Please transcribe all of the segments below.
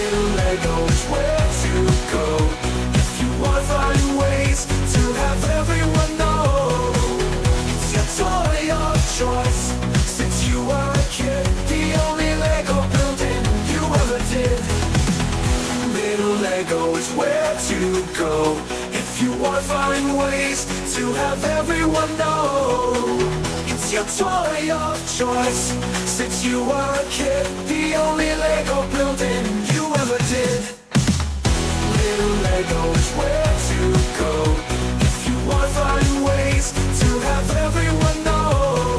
Little Lego is where to go if you want to find ways to have everyone know it's your toy of choice. Since you were a kid, the only Lego building you ever did. Little Lego is where to go if you want to find ways to have everyone know it's your toy of choice. Since you were a kid, the only Lego building you ever did. Little Lego is where to go if you want to find ways to have everyone know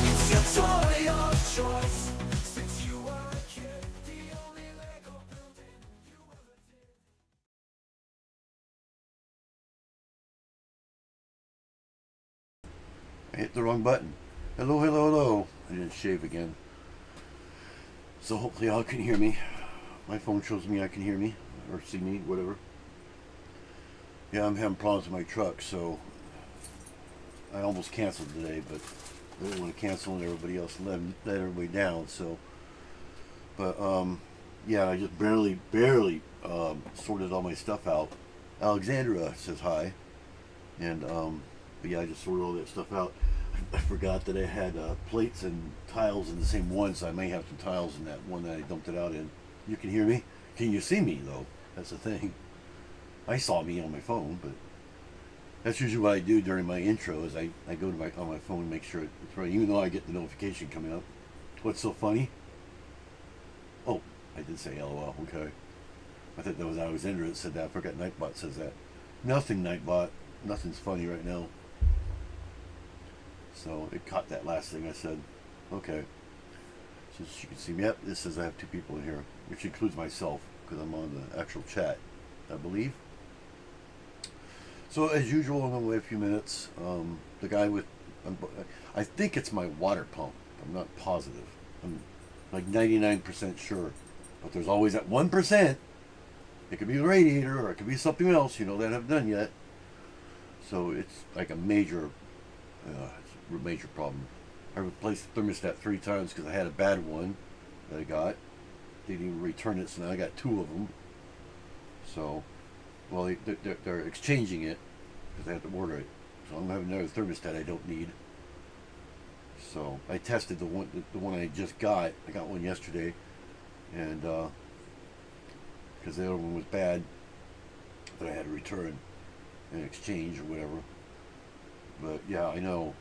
it's your toy of choice. Since you were a kid, the only Lego building you ever did. I hit the wrong button. Hello, hello, hello. I didn't shave again. So hopefully y'all can hear me. My phone shows me I can hear me or see me, whatever. Yeah, I'm having problems with my truck, so I almost canceled today, but I didn't want to cancel and everybody else and let everybody down. So, but yeah, I just barely sorted all my stuff out. Alexandra says hi, and but yeah, I just sorted all that stuff out. I forgot that I had plates and tiles in the same one, so I may have some tiles in that one that I dumped it out in. You can hear me? Can you see me, though? That's the thing. I saw me on my phone, but that's usually what I do during my intro is I go to on my phone and make sure it's right, even though I get the notification coming up. What's so funny? Oh, I did say LOL, okay. I thought that was Alexandra that said that. I forgot Nightbot says that. Nothing, Nightbot. Nothing's funny right now. So it caught that last thing I said. Okay. So you can see me. Yep, this says I have 2 people in here, which includes myself because I'm on the actual chat, I believe. So as usual, I'm going to wait a few minutes. The guy with, I think it's my water pump. I'm not positive. I'm like 99% sure. But there's always that 1%. It could be the radiator or it could be something else, that I haven't done yet. So it's like a major problem. I replaced the thermostat 3 times because I had a bad one that I got. They didn't even return it, so now I got 2 of them. So, well, they're exchanging it because I have to order it. So I'm having another thermostat I don't need. So I tested the one I just got. I got one yesterday, and because the other one was bad, that I had to return and exchange or whatever. But yeah, I know.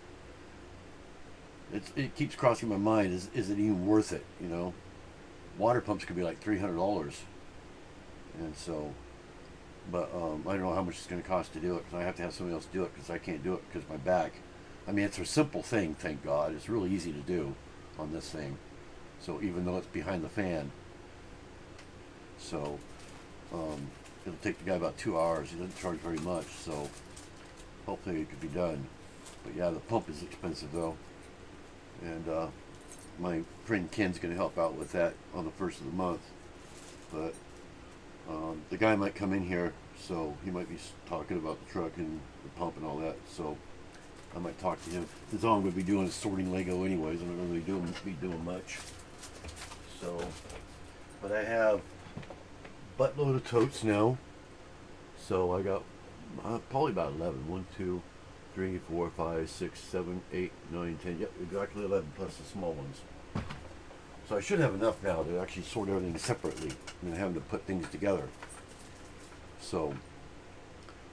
It keeps crossing my mind. Is it even worth it? Water pumps could be like $300, and so. But I don't know how much it's going to cost to do it because I have to have somebody else do it because I can't do it because of my back. I mean, it's a simple thing, thank God. It's really easy to do on this thing. So even though it's behind the fan, so it'll take the guy about 2 hours. He doesn't charge very much, so hopefully it could be done. But yeah, the pump is expensive though. And my friend Ken's going to help out with that on the 1st of the month. But the guy might come in here, so he might be talking about the truck and the pump and all that. So I might talk to him. That's all I'm going to be doing is sorting Lego anyways. I'm not really be doing much. So, but I have a buttload of totes now. So I got probably about 11. 1, 2, 3, 4, 5, 6, 7, 8, 9, 10. Yep, exactly 11 plus the small ones. So I should have enough now to actually sort everything separately and having to put things together. So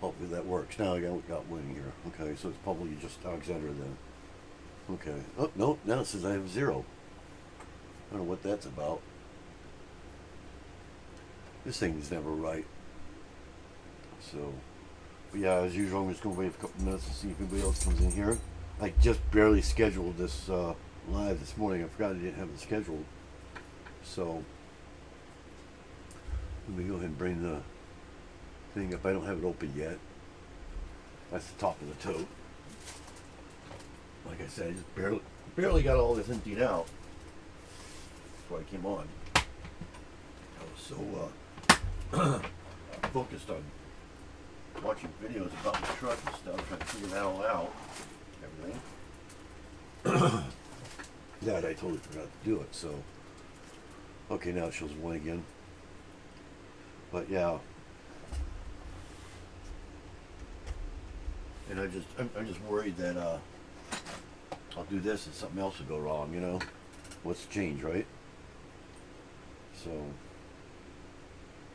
hopefully that works. Now I got one here. Okay, so it's probably just Alexandra then. Okay. Oh no, now it says I have 0. I don't know what that's about. This thing's never right. So, but yeah, as usual, I'm just going to wait a couple minutes to see if anybody else comes in here. I just barely scheduled this live this morning. I forgot I didn't have it scheduled. So, let me go ahead and bring the thing up. I don't have it open yet. That's the top of the tote. Like I said, I just barely got all this emptied out before I came on. I was so focused on watching videos about the truck and stuff, trying to figure that all out, everything. That I totally forgot to do it. So, okay, now it shows 1 again. But yeah. And I'm just worried that I'll do this and something else will go wrong, you know? What's the change, right? So,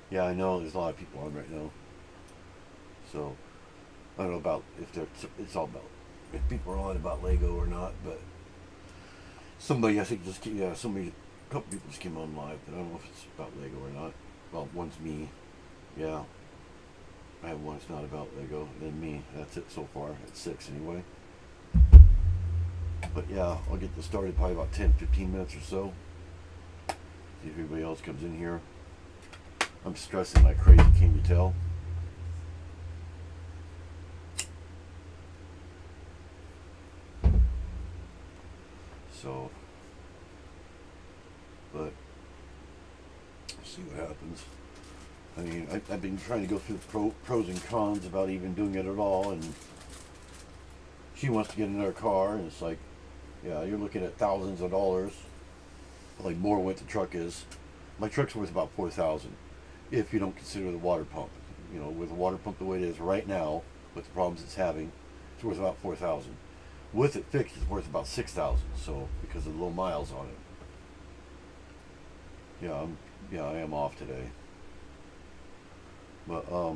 yeah, I know there's a lot of people on right now. So, I don't know about if they're, it's all about if people are on about Lego or not, but somebody, I think, somebody, a couple people just came on live, but I don't know if it's about Lego or not. Well, one's me, yeah. I have one that's not about Lego, and then me. That's it so far. It's 6 anyway. But yeah, I'll get this started probably about 10-15 minutes or so. See if anybody else comes in here. I'm stressing like crazy, can you tell? So, but we'll see what happens. I mean, I've been trying to go through the pros and cons about even doing it at all, and she wants to get another car, and it's like, yeah, you're looking at thousands of dollars, like more what the truck is. My truck's worth about $4,000, if you don't consider the water pump. You know, with the water pump the way it is right now, with the problems it's having, it's worth about $4,000. With it fixed, it's worth about $6,000. So because of the low miles on it. Yeah, I am off today. But so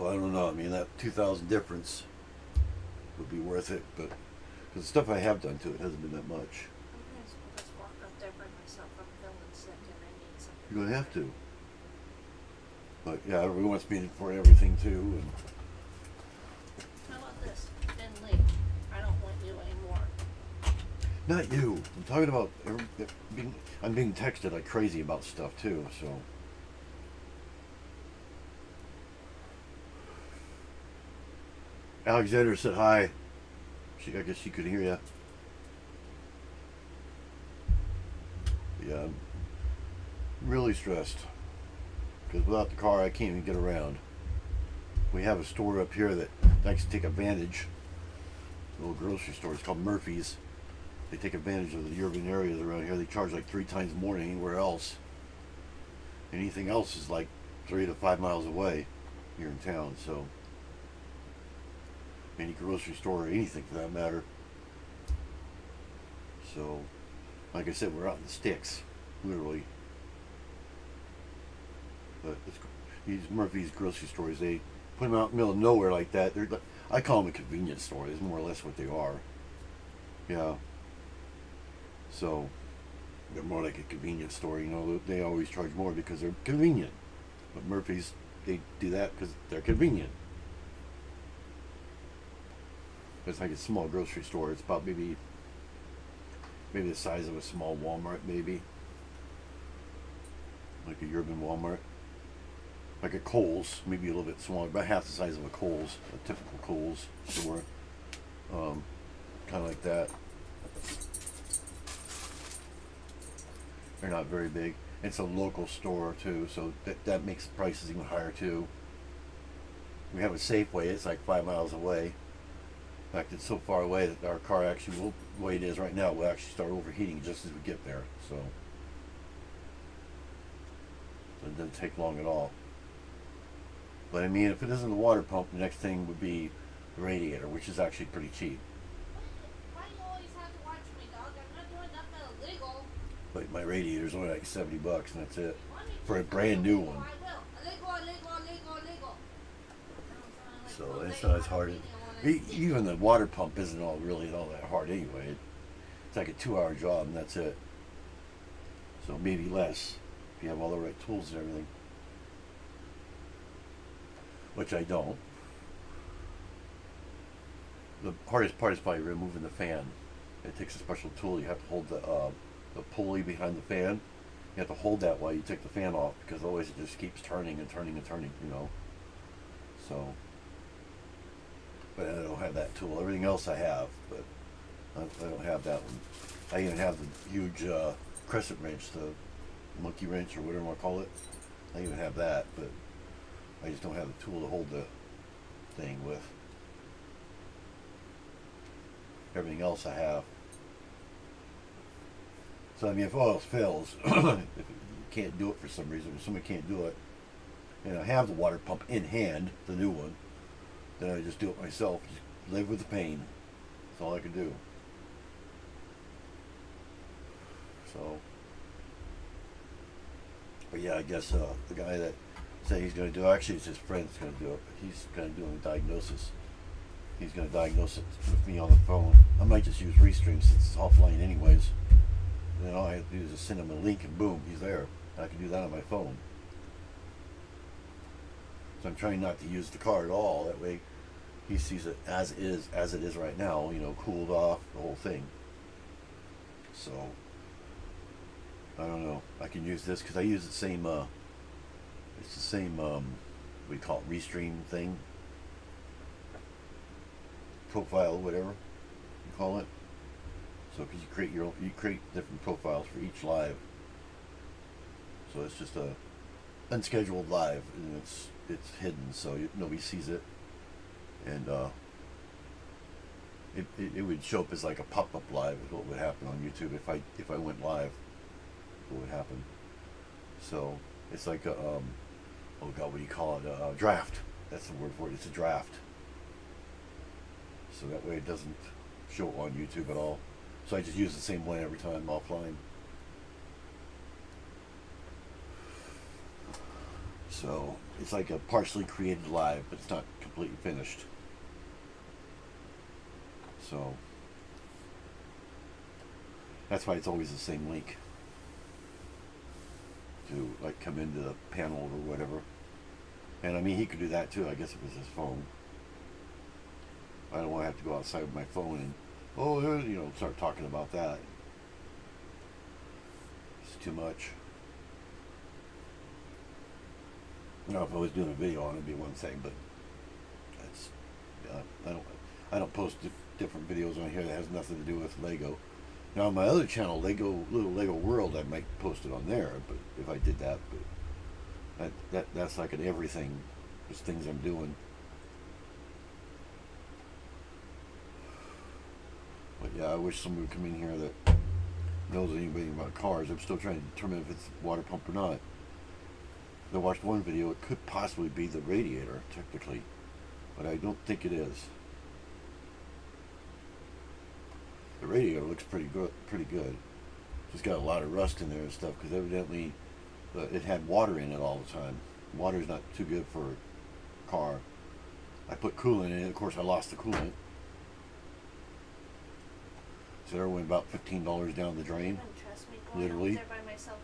I don't know. I mean, that 2,000 difference would be worth it, but because the stuff I have done to it hasn't been that much. I just walk out there by myself. I'm feeling sick and I need something. You're gonna have to. But yeah, everyone wants me for everything too, and How about this? Then leave. I don't want you anymore. not you. I'm talking about I'm being texted like crazy about stuff too. So Alexander said hi. I guess she could hear you. Yeah, I'm really stressed because without the car, I can't even get around. We have a store up here that likes to take advantage. A little grocery store. It's called Murphy's. They take advantage of the urban areas around here. They charge like 3 times more than anywhere else. Anything else is like 3 to 5 miles away here in town. So any grocery store or anything for that matter. So, like I said, we're out in the sticks, literally. But these Murphy's grocery stores, they put them out in the middle of nowhere like that. I call them a convenience store. Is more or less what they are. Yeah. So they're more like a convenience store. You know, they always charge more because they're convenient. But Murphy's, they do that because they're convenient. It's like a small grocery store. It's about maybe the size of a small Walmart, maybe. Like a urban Walmart. Like a Kohl's, maybe a little bit smaller, about half the size of a Kohl's, a typical Kohl's store. Kind of like that. They're not very big. It's a local store too, so that makes the prices even higher too. We have a Safeway. It's like 5 miles away. In fact, it's so far away that our car actually will, the way it is right now, will actually start overheating just as we get there. So it doesn't take long at all. But I mean, if it isn't the water pump, the next thing would be the radiator, which is actually pretty cheap. Why you always have to watch me, dog? I'm not doing nothing illegal. But my radiator's only like $70, and that's it You want me to for a do brand something new illegal? one. I will. Illegal. So it's not as hard. Even the water pump isn't all that hard anyway. It's like a 2-hour job, and that's it. So maybe less if you have all the right tools and everything. Which I don't. The hardest part is probably removing the fan. It takes a special tool. You have to hold the pulley behind the fan. You have to hold that while you take the fan off, because otherwise it just keeps turning and turning and turning, you know. So, but I don't have that tool. Everything else I have, but I don't have that one. I even have the huge crescent wrench, the monkey wrench or whatever you want to call it. I even have that, but I just don't have the tool to hold the thing with. Everything else I have. So I mean, if all else fails, if can't do it for some reason. If somebody can't do it, and I have the water pump in hand, the new one, then I just do it myself. Just live with the pain. That's all I can do. So, but yeah, I guess the guy that said he's going to do, actually it's his friend's going to do it, but he's going to do a diagnosis. He's going to diagnose it with me on the phone. I might just use Restream since it's offline anyways. And then all I have to do is just send him a link and boom, he's there. I can do that on my phone. So I'm trying not to use the car at all. That way he sees it as it is right now, you know, cooled off, the whole thing. So, I don't know. I can use this because I use the same, it's the same, we call it Restream thing. Profile, whatever you call it. So, because you create different profiles for each live. So it's just a unscheduled live, and it's hidden, so nobody sees it. And it would show up as like a pop-up live. Is what would happen on YouTube if I went live. What would happen? So it's like a oh god, what do you call it? A draft. That's the word for it. It's a draft. So that way it doesn't show on YouTube at all. So I just use the same one every time offline. So it's like a partially created live, but it's not completely finished. So that's why it's always the same link to like come into the panel or whatever. And I mean, he could do that too, I guess, if it was his phone. I don't want to have to go outside with my phone and, you know, start talking about that. It's too much. You know, if I was doing a video on it, it'd be one thing, but that's, I don't post different videos on here that has nothing to do with Lego. Now on my other channel, Little Lego World, I might post it on there, but if I did that, but that's like an everything, just things I'm doing. But yeah, I wish someone would come in here that knows anything about cars. I'm still trying to determine if it's water pump or not. I watched one video, it could possibly be the radiator, technically, but I don't think it is. The radiator looks pretty good. Just got a lot of rust in there and stuff, because evidently it had water in it all the time. Water is not too good for a car. I put coolant in it, of course I lost the coolant. So there went about $15 down the drain. Trust me, going Literally. out there by myself,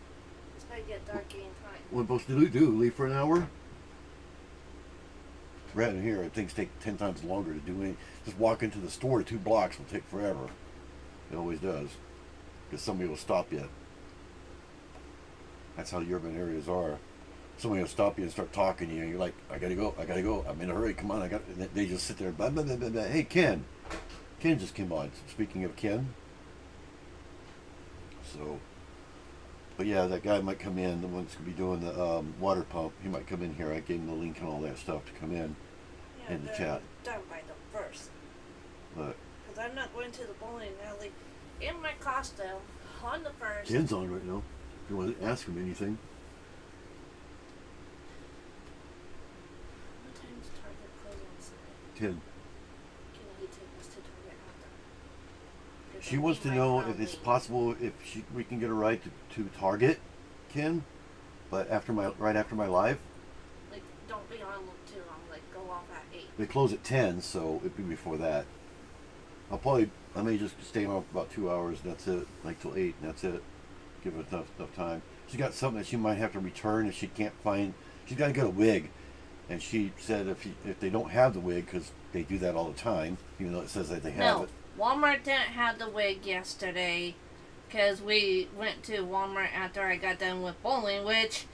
it's gonna get dark any time. What am I supposed to do? Leave for an hour? Right in here, things take 10 times longer to do anything. Just walk into the store 2 blocks will take forever. It always does. Because somebody will stop you. That's how the urban areas are. Somebody will stop you and start talking to you, and you're like, I gotta go, I'm in a hurry, come on, and they just sit there, blah, blah, blah, blah, blah. Hey, Ken. Ken just came on. Speaking of Ken. So, but yeah, that guy might come in, the one that's going to be doing the water pump. He might come in here. I gave him the link and all that stuff to come in the chat. Done by the first. But Because I'm not going to the bowling alley in my costume on the first. Ken's on right now. If you want to ask him anything. What time does Target close on Sunday? 10. Can he take us to Target after? 'Cause She I wants to need my know brown if it's meat. possible if we can get a ride to Target, Ken. But right after my live, Like, don't be on too long. Like, go off at 8. they close at 10, so it'd be before that. I may just stay on for about 2 hours, and that's it. Like till 8, and that's it. Give her enough time. She's got something that she might have to return if she can't find. She's got to get a wig, and she said if they don't have the wig, because they do that all the time, even though it says that they have No, it. Walmart didn't have the wig yesterday because we went to Walmart after I got done with bowling, which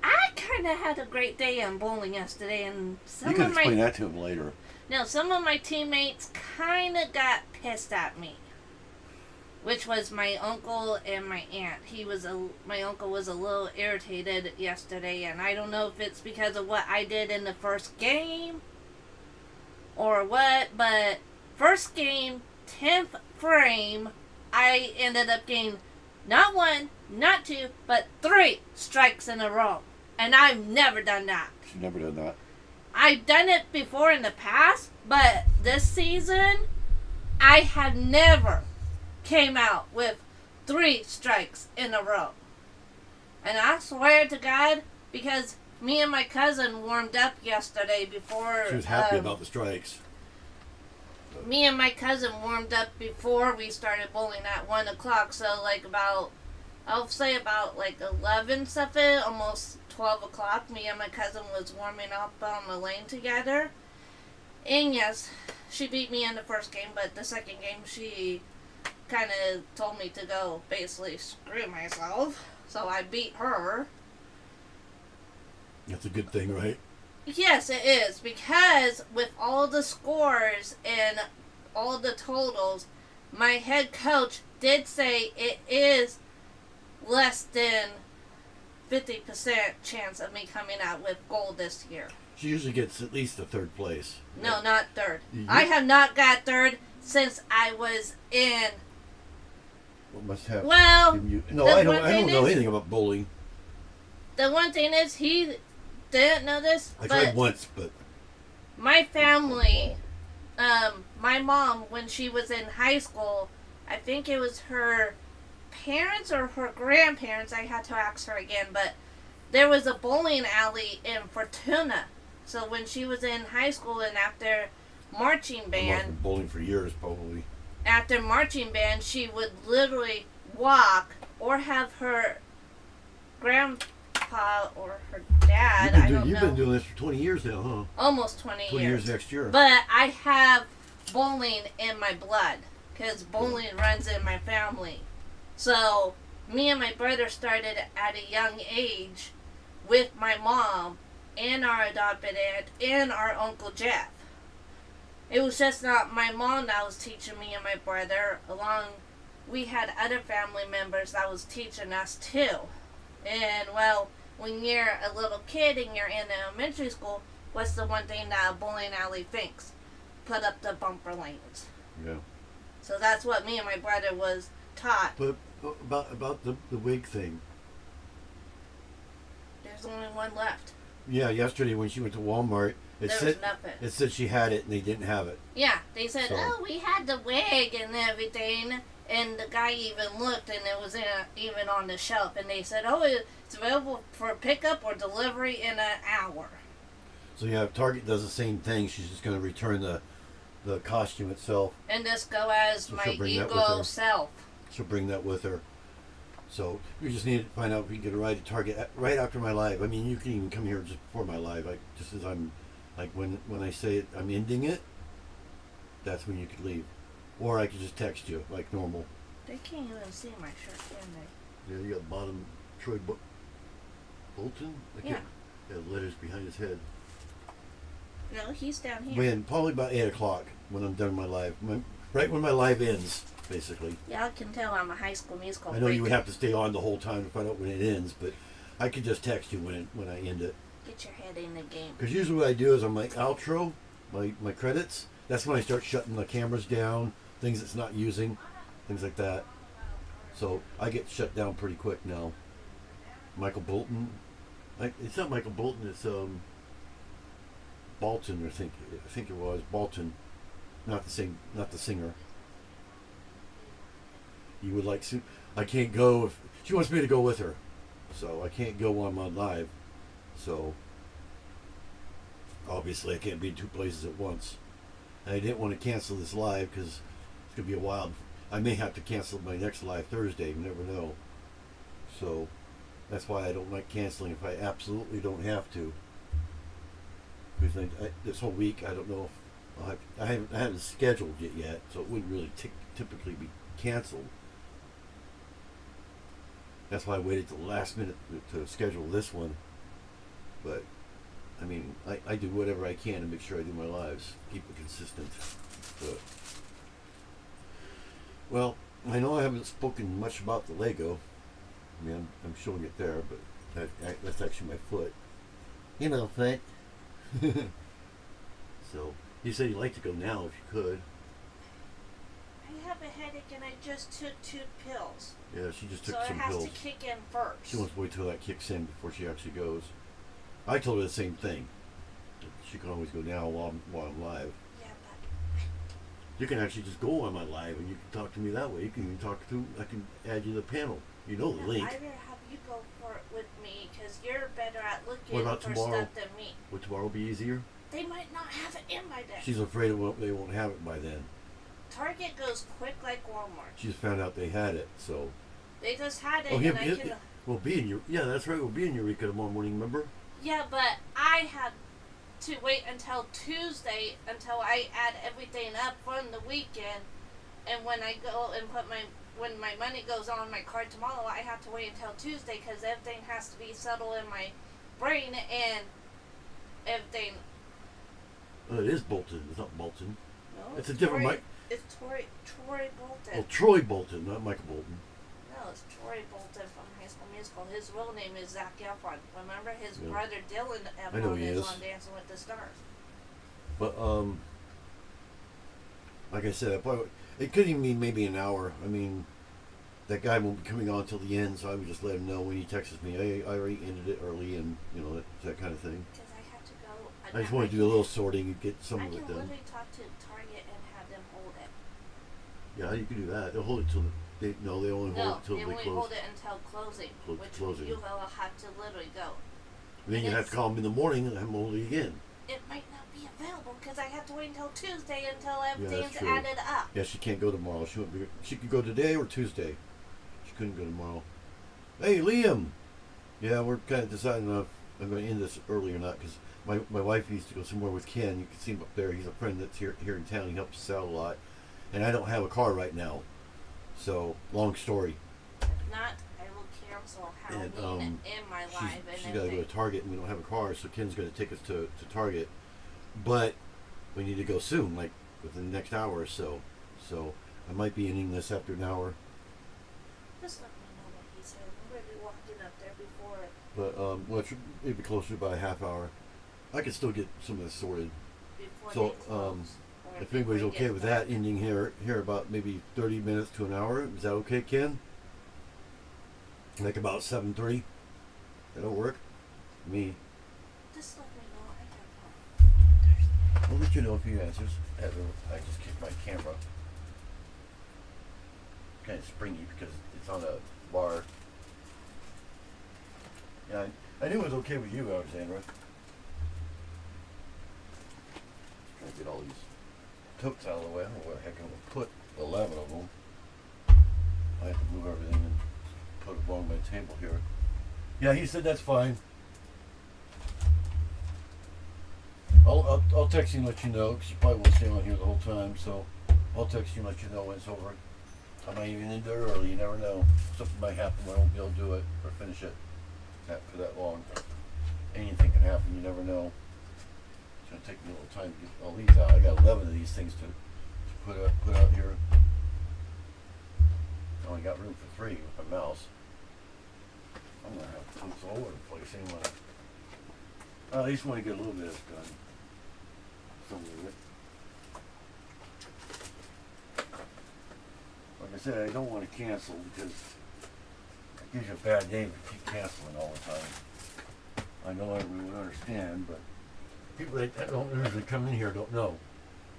I kind of had a great day on bowling yesterday, and You can explain that to him later. some of my teammates kind of got pissed at me, which was my uncle and my aunt. My uncle was a little irritated yesterday, and I don't know if it's because of what I did in the first game or what, but first game, 10th frame, I ended up getting Not 1, not 2, but 3 strikes in a row. And I've never done that. She's never done that. I've done it before in the past, but this season, I have never came out with 3 strikes in a row. And I swear to God, because me and my cousin warmed up yesterday before. She was happy about the strikes. Me and my cousin warmed up before we started bowling at 1 o'clock. So like about, I'll say about like 11 something, almost 12 o'clock. Me and my cousin was warming up on the lane together. And yes, she beat me in the first game, but the second game she kind of told me to go basically screw myself. So I beat her. That's a good thing, right? Yes, it is, because with all the scores and all the totals, my head coach did say it is less than 50% chance of me coming out with gold this year. She usually gets at least a third place. No, not third. You- I have not got third since I was in. What must have Well, given you? No, the I one don't thing know is- anything about bowling. The one thing is, he didn't know this, I but tried once, but my family, my mom, when she was in high school, I think it was her parents or her grandparents, I had to ask her again, but there was a bowling alley in Fortuna. So when she was in high school and after marching I've band, been bowling for years, probably. after marching band, she would literally walk or have her grandpa or her dad, I don't You've know, been doing this for 20 years now, huh? almost 20 20 years. years next year. But I have bowling in my blood because bowling runs in my family. So me and my brother started at a young age with my mom and our adopted aunt and our Uncle Jeff. It was just not my mom that was teaching me and my brother. We had other family members that was teaching us too. And well, when you're a little kid and you're in elementary school, what's the one thing that a bowling alley thinks? Put up the bumper lanes. Yeah. So that's what me and my brother was taught. But about the wig thing. There's only one left. Yeah, yesterday when she went to Walmart, There was nothing. it said she had it and they didn't have it. Yeah, they said, So- oh, we had the wig and everything. And the guy even looked and it was even on the shelf. And they said, oh, it's available for pickup or delivery in an hour. So yeah, Target does the same thing. She's just going to return the costume itself. And just go as So my she'll bring that with ego her. self. She'll bring that with her. So we just need to find out if we can get a ride to Target right after my live. I mean, you can even come here just before my live. Just as I'm, like when I say it, I'm ending it. That's when you could leave, or I could just text you like normal. They can't even see my shirt, can they? Yeah, you got bottom Troy Bolton. Yeah. The letters behind his head. No, he's down here. When probably about 8 o'clock when I'm done my live. Right when my live ends, basically. Y'all can tell I'm a High School Musical I know freak. you would have to stay on the whole time to find out when it ends, but I could just text you when I end it. Get your head in the game. Because usually what I do is on my outro, my credits, that's when I start shutting the cameras down, things it's not using, things like that. So I get shut down pretty quick now. Michael Bolton, it's not Michael Bolton, it's Bolton, I think it was Bolton, not the singer. You would like to? I can't go if she wants me to go with her, so I can't go while I'm on live. So obviously I can't be in two places at once. And I didn't want to cancel this live because it's gonna be a wild. I may have to cancel my next live Thursday. You never know. So that's why I don't like canceling if I absolutely don't have to. Because this whole week I don't know if I haven't scheduled it yet, so it wouldn't really typically be canceled. That's why I waited till the last minute to schedule this one. But I mean, I do whatever I can to make sure I do my lives, keep it consistent. But, well, I know I haven't spoken much about the Lego. I mean, I'm showing it there, but that's actually my foot. You know, foot. So, you said you'd like to go now if you could. I have a headache and I just took 2 pills. Yeah, she just took So it some has pills. to kick in first. She wants to wait till that kicks in before she actually goes. I told her the same thing. She can always go now while I'm live. Yeah, but You can actually just go on my live and you can talk to me that way. You can even I can add you to the panel. You know the link. I'd rather have you go for it with me because you're better at looking What about for tomorrow? stuff than me. Would tomorrow be easier? They might not have it in by then. She's afraid they won't have it by then. Target goes quick like Walmart. She just found out they had it, so. They just had it, Oh, yeah, and I can. we'll be in yeah, that's right. We'll be in Eureka tomorrow morning. Remember? Yeah, but I had to wait until Tuesday until I add everything up from the weekend, and when I go and when my money goes on my card tomorrow, I have to wait until Tuesday because everything has to be settled in my brain and everything. It is Bolton. It's not Bolton. No, It's a different Troy, mic. It's Troy Bolton. Oh, Troy Bolton, not Michael Bolton. No, it's Troy Bolton from High School Musical. His real name is Zac Efron. Remember, his Yeah. brother Dylan I know Efron he is is. on Dancing with the Stars. But like I said, it could even mean maybe an hour. I mean, that guy won't be coming on till the end, so I would just let him know when he texts me. I already ended it early, and you know that kind of thing. Because I have to go. I just want to do a little sorting and get some I of can it done. literally talk to Target and have them hold it. Yeah, you can do that. They'll hold it till they only hold No, it till they they only close. hold it until closing, which closing. you will have to literally go. And then you have to call them in the morning and have them hold it again. It might not be available because I have to wait until Tuesday until everything's true. added up. Yeah, she can't go tomorrow. She could go today or Tuesday. She couldn't go tomorrow. Hey, Liam. Yeah, we're kind of deciding if I'm going to end this early or not because my wife used to go somewhere with Ken. You can see him up there. He's a friend that's here in town. He helps us out a lot. And I don't have a car right now. So, long story. If not, I will cancel Halloween in my live She's and got to go to everything. Target and we don't have a car. So, Ken's going to take us to Target. But we need to go soon, like within the next hour or so. So, I might be ending this after an hour. Just let me know what he said. I'm going to be walking up there before. But well, it'd be closer to about a half hour. I could still get some of this sorted. Before So, they close, or If before anybody's you okay get with back. that, ending here about maybe 30 minutes to an hour. Is that okay, Ken? Like about 7:30. That'll work. Me. Just let me know. I have I'll let you know if he answers. I just kicked my camera. Kind of springy because it's on a bar. Yeah, I knew it was okay with you, Alexandra. Trying to get all these totes out of the way. I don't know where the heck I'm going to put 11 of them. I have to move everything and put it along my table here. Yeah, he said that's fine. I'll text you and let you know, because you probably won't stay on here the whole time, so I'll text you and let you know when it's over. I might even end it early, you never know. Something might happen where I won't be able to do it or finish it for that long. Anything can happen, you never know. It's going to take me a little time to get all these out. I got 11 of these things to put out here. I only got room for 3 with my mouse. I'm going to have totes all over the place anyway. I at least want to get a little bit of this done. Some of it. Like I said, I don't want to cancel because it gives you a bad name if you keep canceling all the time. I know everyone would understand, but people that don't usually come in here don't know.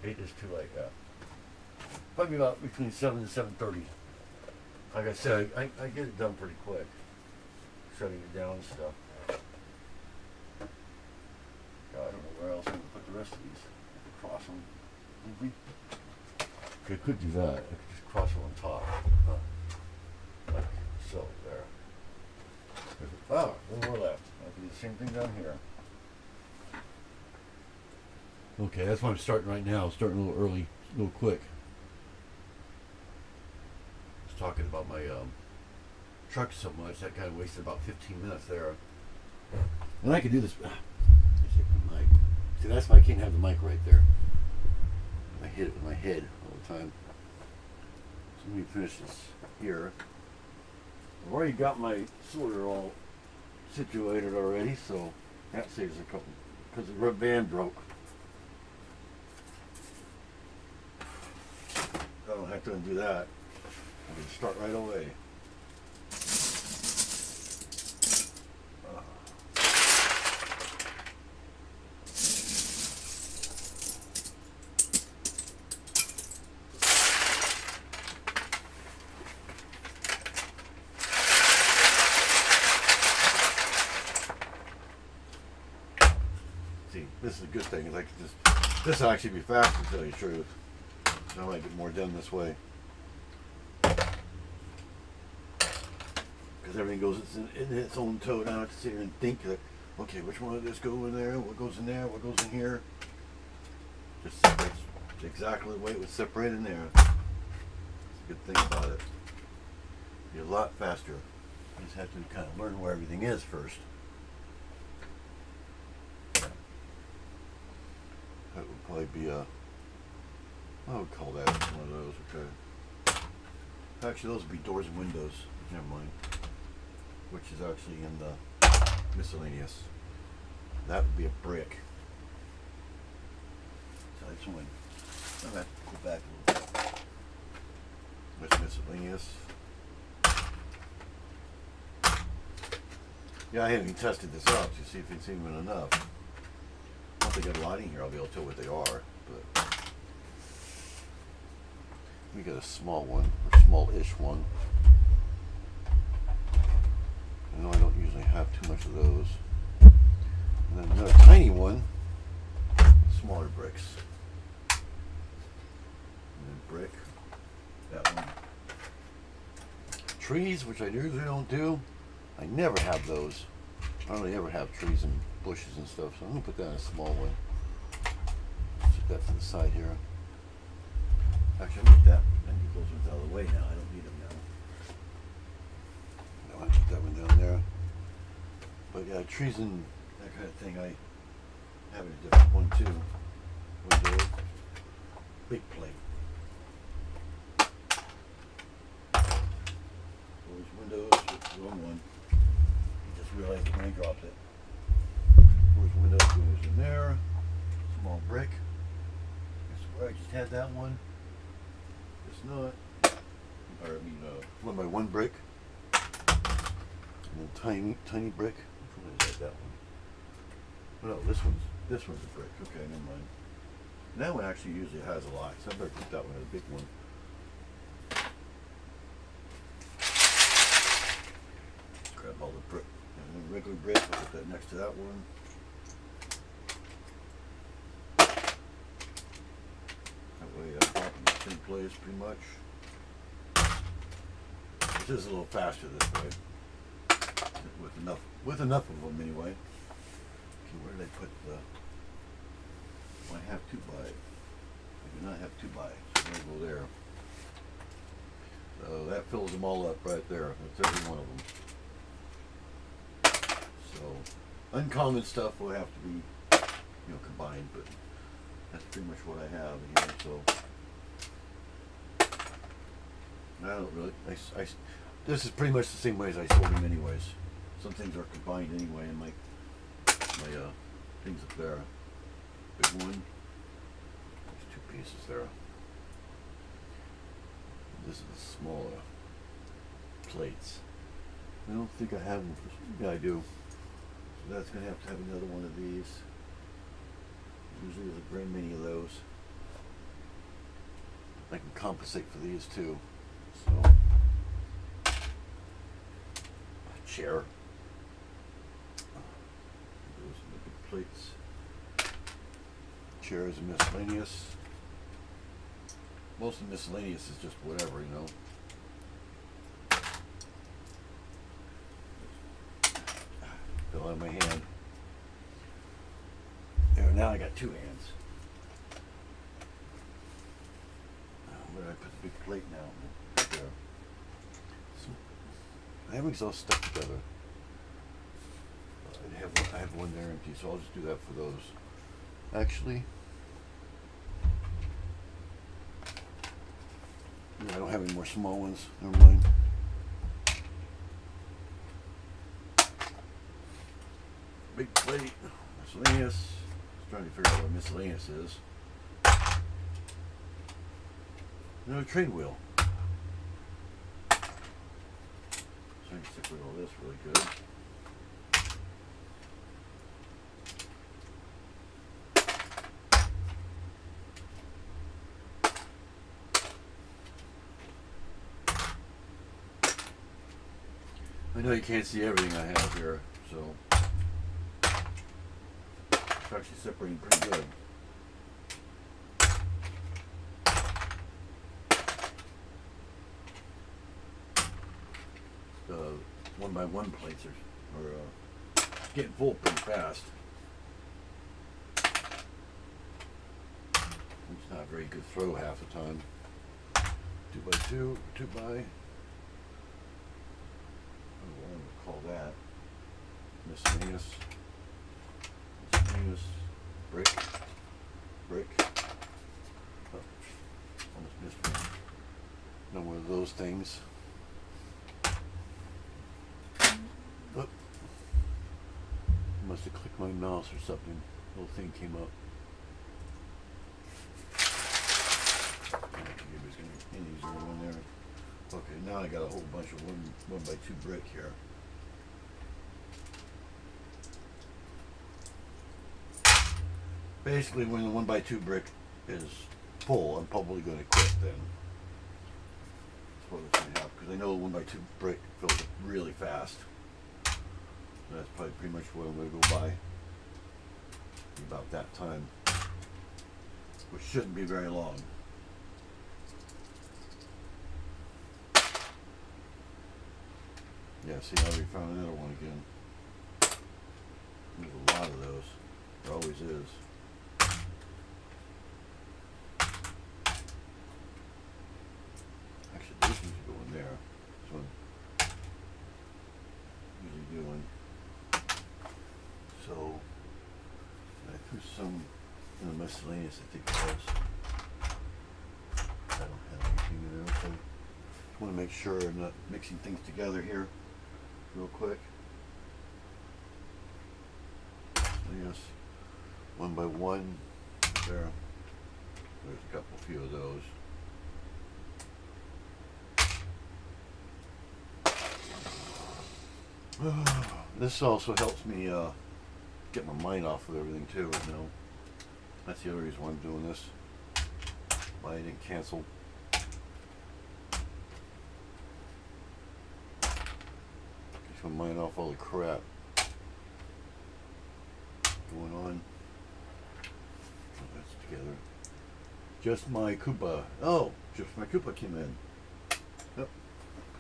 8 is too late. Probably about between 7 and 7:30. Like I said, I get it done pretty quick. Shutting it down and stuff. God, I don't know where else I'm going to put the rest of these. I could cross them. Maybe. I could do that. I could just cross them on top. Like so, there. One more left. I'll do the same thing down here. Okay, that's why I'm starting right now. Starting a little early, a little quick. I was talking about my truck so much, that kind of wasted about 15 minutes there. And I could do this. Mic. See, that's why I can't have the mic right there. I hit it with my head all the time. So let me finish this here. I've already got my sorter all situated already, so that saves a couple, because the rubber band broke. I don't have not going to do that. I'm going to start right away. See, this is a good thing. Is I can just, this will actually be faster, to tell you the truth. So I might get more done this way. Because everything goes in its own tote. I don't have to sit here and think that, okay, which one of this go in there? What goes in there? What goes in here? Just separates exactly the way it would separate in there. That's a good thing about it. Be a lot faster. You just have to kind of learn where everything is first. That would probably be a, I would call that one of those, okay. Actually, those would be doors and windows. Never mind. Which is actually in the miscellaneous. That would be a brick. So I just want to go back a little bit. That's miscellaneous. Yeah, I haven't even tested this out to see if it's even enough. Once I get a lot in here, I'll be able to tell what they are. But we got a small one, or small-ish one. I know I don't usually have too much of those. And then another tiny one, smaller bricks. And then brick, that one. Trees, which I usually don't do. I never have those. I don't really ever have trees and bushes and stuff, so I'm going to put that in a small one. Set that to the side here. Actually, I'll put that. I need those ones out of the way now. I don't need them now. No, I put that one down there. But yeah, trees and that kind of thing, I have a different one too. Window, big plate. Those windows, wrong one. I just realized when I dropped it. Those windows goes in there. Small brick. I swear I just had that one. It's not. Or I mean, 1x1 brick. And then tiny brick. Which one is that? That one. No, this one's a brick. Okay, never mind. And that one actually usually has a lot, so I better put that one as a big one. Grab all the brick and then regular brick. I'll put that next to that one. That way I'm dropping the same place pretty much. This is a little faster this way. With enough of them anyway. Okay, where did I put the? Well, I have 2x. I do not have 2x, so I'm gonna go there. So that fills them all up right there. That's every one of them. So uncommon stuff will have to be, combined, but that's pretty much what I have here. So I don't really. This is pretty much the same way as I sold them anyways. Some things are combined anyway in my things up there. Big one. There's 2 pieces there. This is the smaller plates. I don't think I have them. Yeah, I do. So that's going to have another one of these. Usually there's a very many of those. I can compensate for these too. So, a chair. Those are the big plates. Chairs and miscellaneous. Most of the miscellaneous is just whatever, Fell out of my hand. There, now I got 2 hands. Where did I put the big plate now? Right there. Everything's all stuck together. I have one there empty, so I'll just do that for those. Actually, I don't have any more small ones. Never mind. Big plate, miscellaneous. I was trying to figure out what miscellaneous is. Another trade wheel. So I can separate all this really good. I know you can't see everything I have here, so it's actually separating pretty good. The 1x1 plates are getting full pretty fast. It's not a very good throw half the time. 2x2, 2x. What do I call that? Miscellaneous. Miscellaneous. Brick. Brick. Oh, almost missed one. Not one of those things. Oh. Must have clicked my mouse or something. Little thing came up. Maybe it's gonna be an easier one there. Okay, now I got a whole bunch of 1x2 brick here. Basically, when the 1x2 brick is full, I'm probably going to quit then. That's what it's going to happen, because I know the 1x2 brick fills up really fast. So that's probably pretty much what I'm going to go by. About that time, which shouldn't be very long. Yeah, see, I already found another one again. There's a lot of those. There always is. Actually, this needs to go in there. This one usually doing. So I threw some in the miscellaneous, I think it was. I don't have anything in there, so just want to make sure I'm not mixing things together here real quick. Yes, 1x1 there. There's a few of those. This also helps me get my mind off of everything too. You know, that's the other reason why I'm doing this. Why I didn't cancel. Get my mind off all the crap going on. Oh, that's together. Just my Koopa. Oh, just my Koopa came in. Oh,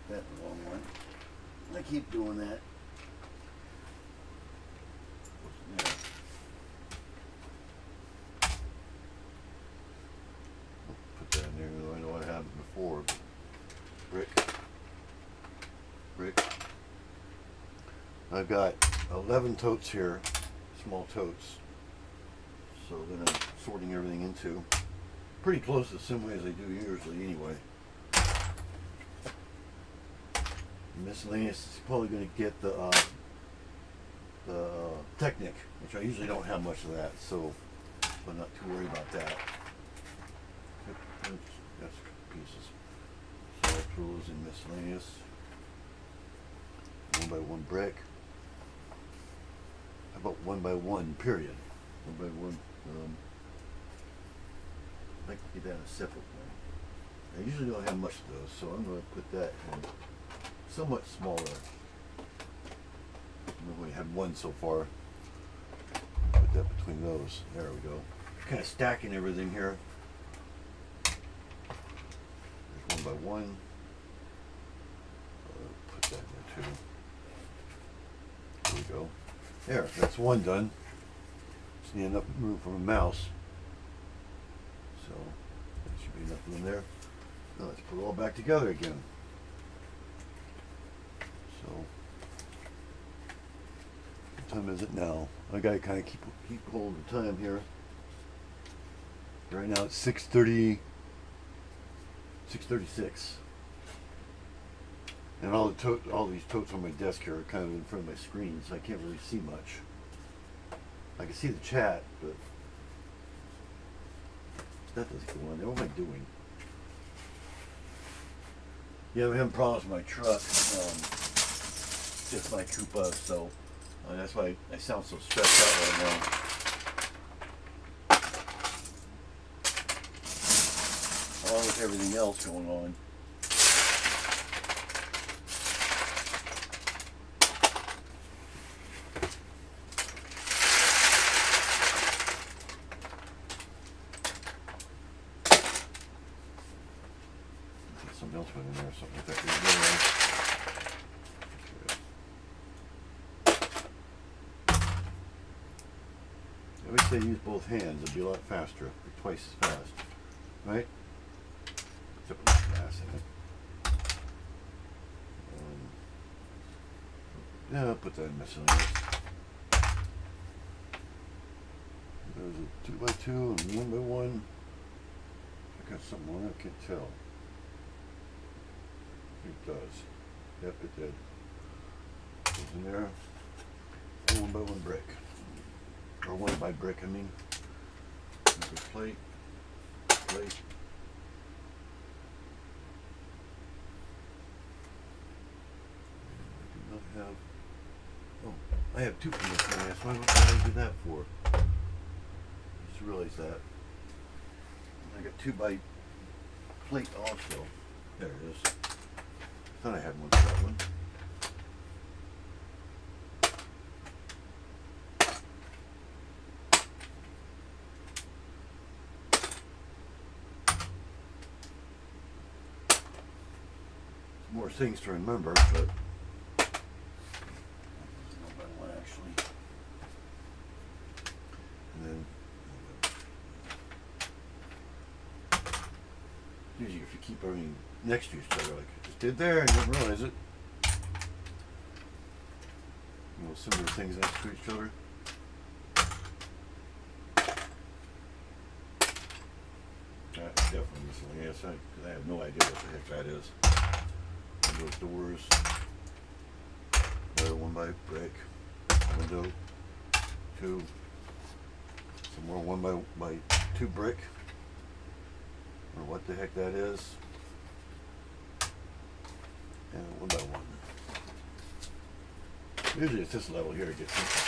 that in the wrong one. I keep doing that. What's in there? I'll put that in there, though I know what happened before. Brick. Brick. I've got 11 totes here. Small totes, so then I'm sorting everything into pretty close to the same way as I do usually anyway. Miscellaneous is probably going to get the Technic, which I usually don't have much of that, so I'm not too worried about that. That's a couple pieces. So I'll throw those in miscellaneous. 1x1 brick. How about 1x1 period? 1x1. I'd like to get that in a separate one. I usually don't have much of those, so I'm going to put that in somewhat smaller. I've only had one so far. Put that between those. There we go. Kind of stacking everything here. There's 1x1. Put that in there too. There we go. There, that's one done. Just need enough room for a mouse. So, that should be enough room there. Now let's put it all back together again. So, what time is it now? I gotta kind of keep hold of the time here. Right now it's 6:30, 6:36. And all these totes on my desk here are kind of in front of my screen, so I can't really see much. I can see the chat, but that doesn't go on there. What am I doing? Yeah, I'm having problems with my truck. Just my Koopa, so that's why I sound so stressed out right now. Along with everything else going on. Something else went in there, something like that. I wish they use both hands, it'd be a lot faster, be twice as fast, right? Except with gas in it. Yeah, I'll put that in miscellaneous. There's a 2x2 and 1x1. I got something on it, I can't tell. It does. Yep, it did. Goes in there. 1x1 brick. Or 1 by brick, I mean. There's a plate. Plate. I do not have. Oh, I have 2 from this one. Why did I do that for? I just realized that. I got 2 by plate also. There it is. Thought I had one for that one. More things to remember, but one by one actually. And then usually if you keep everything next to each other, like I just did there, and you don't realize it. You know, similar things next to each other. That's definitely miscellaneous. I have no idea what the heck that is. Those doors. Another 1 by brick. Window. 2. Some more 1 by 2 brick. Or what the heck that is. And 1 by 1. Usually it's this level here it gets interesting.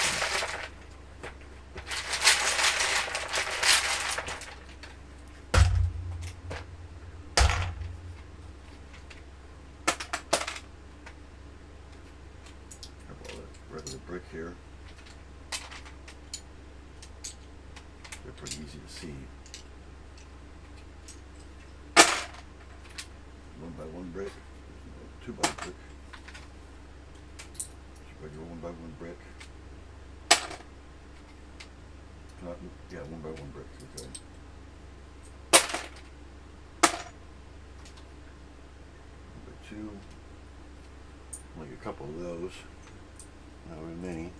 Regular brick here. They're pretty easy to see. 1 by 1 brick. 2 by brick. Just regular 1 by 1 brick. Not, yeah, 1 by 1 brick. Okay. One by 2. Like a couple of those. Not very many.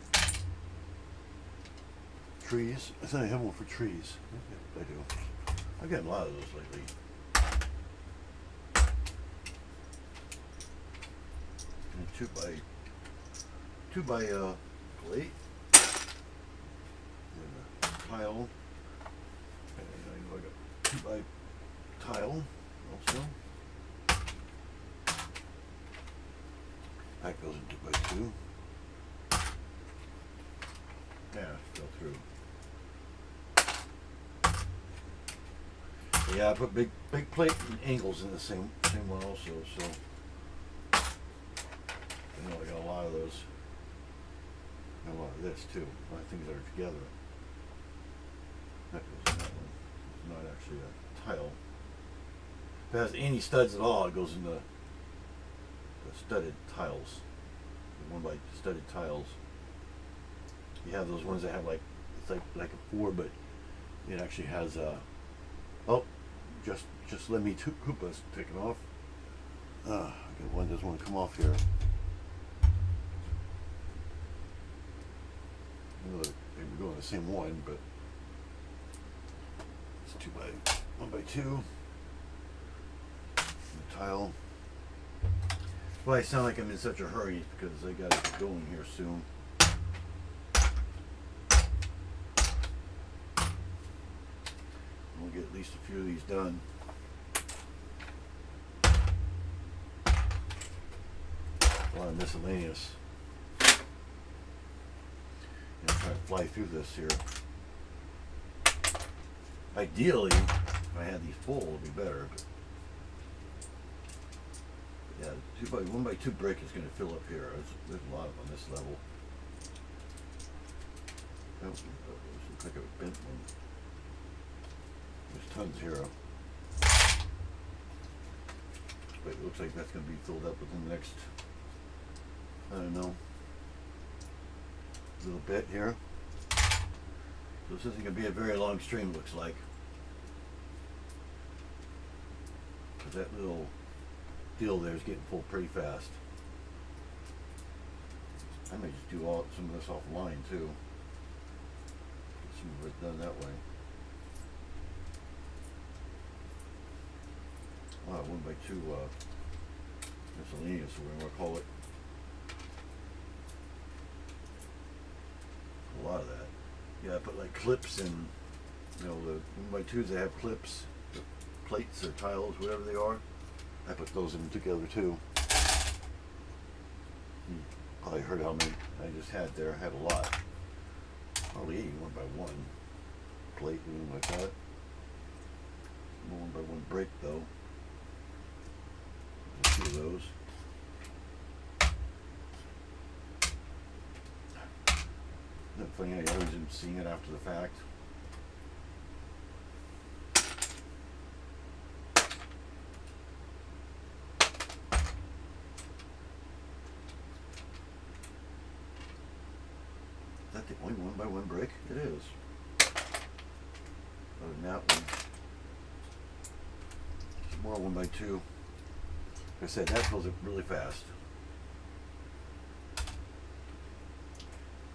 Trees. I thought I had one for trees. I do. I've gotten a lot of those lately. And 2 by plate. And a tile. And I know I got 2 by tile also. That goes in 2 by 2. Yeah, fell through. Yeah, I put big plate and angles in the same one also, so I know I got a lot of those. And a lot of this too. A lot of things that are together. That goes in that one. It's not actually a tile. If it has any studs at all, it goes in the studded tiles. The 1 by studded tiles. You have those ones that have like, it's like a 4, but it actually has oh, just let me 2 Koopas taken off. I got one that doesn't want to come off here. They were going the same one, but it's 1 by 2. The tile. Well, I sound like I'm in such a hurry because I got to get going here soon. We'll get at least a few of these done. lot of miscellaneous. I'm trying to fly through this here. Ideally, if I had these full, it'd be better. But yeah, 1x2 brick is going to fill up here. There's a lot on this level. Oh, this looks like a bent one. There's tons here. But it looks like that's going to be filled up within the next, I don't know, little bit here. So this isn't going to be a very long stream, looks like. Because that little deal there is getting full pretty fast. I may just do some of this offline too. Get some of it done that way. Wow, 1x2 miscellaneous, or whatever I call it. A lot of that. Yeah, I put like clips in, you know, the 1x2s, they have clips, the plates or tiles, whatever they are. I put those in together too. You probably heard how many I just had there. I had a lot. Probably 80 1x1 plate, anything like that. No 1x1 brick though. A few of those. Isn't it funny how you always end up seeing it after the fact? Is that the only 1x1 brick? It is. Other than that one. Some more 1x2. Like I said, that fills up really fast.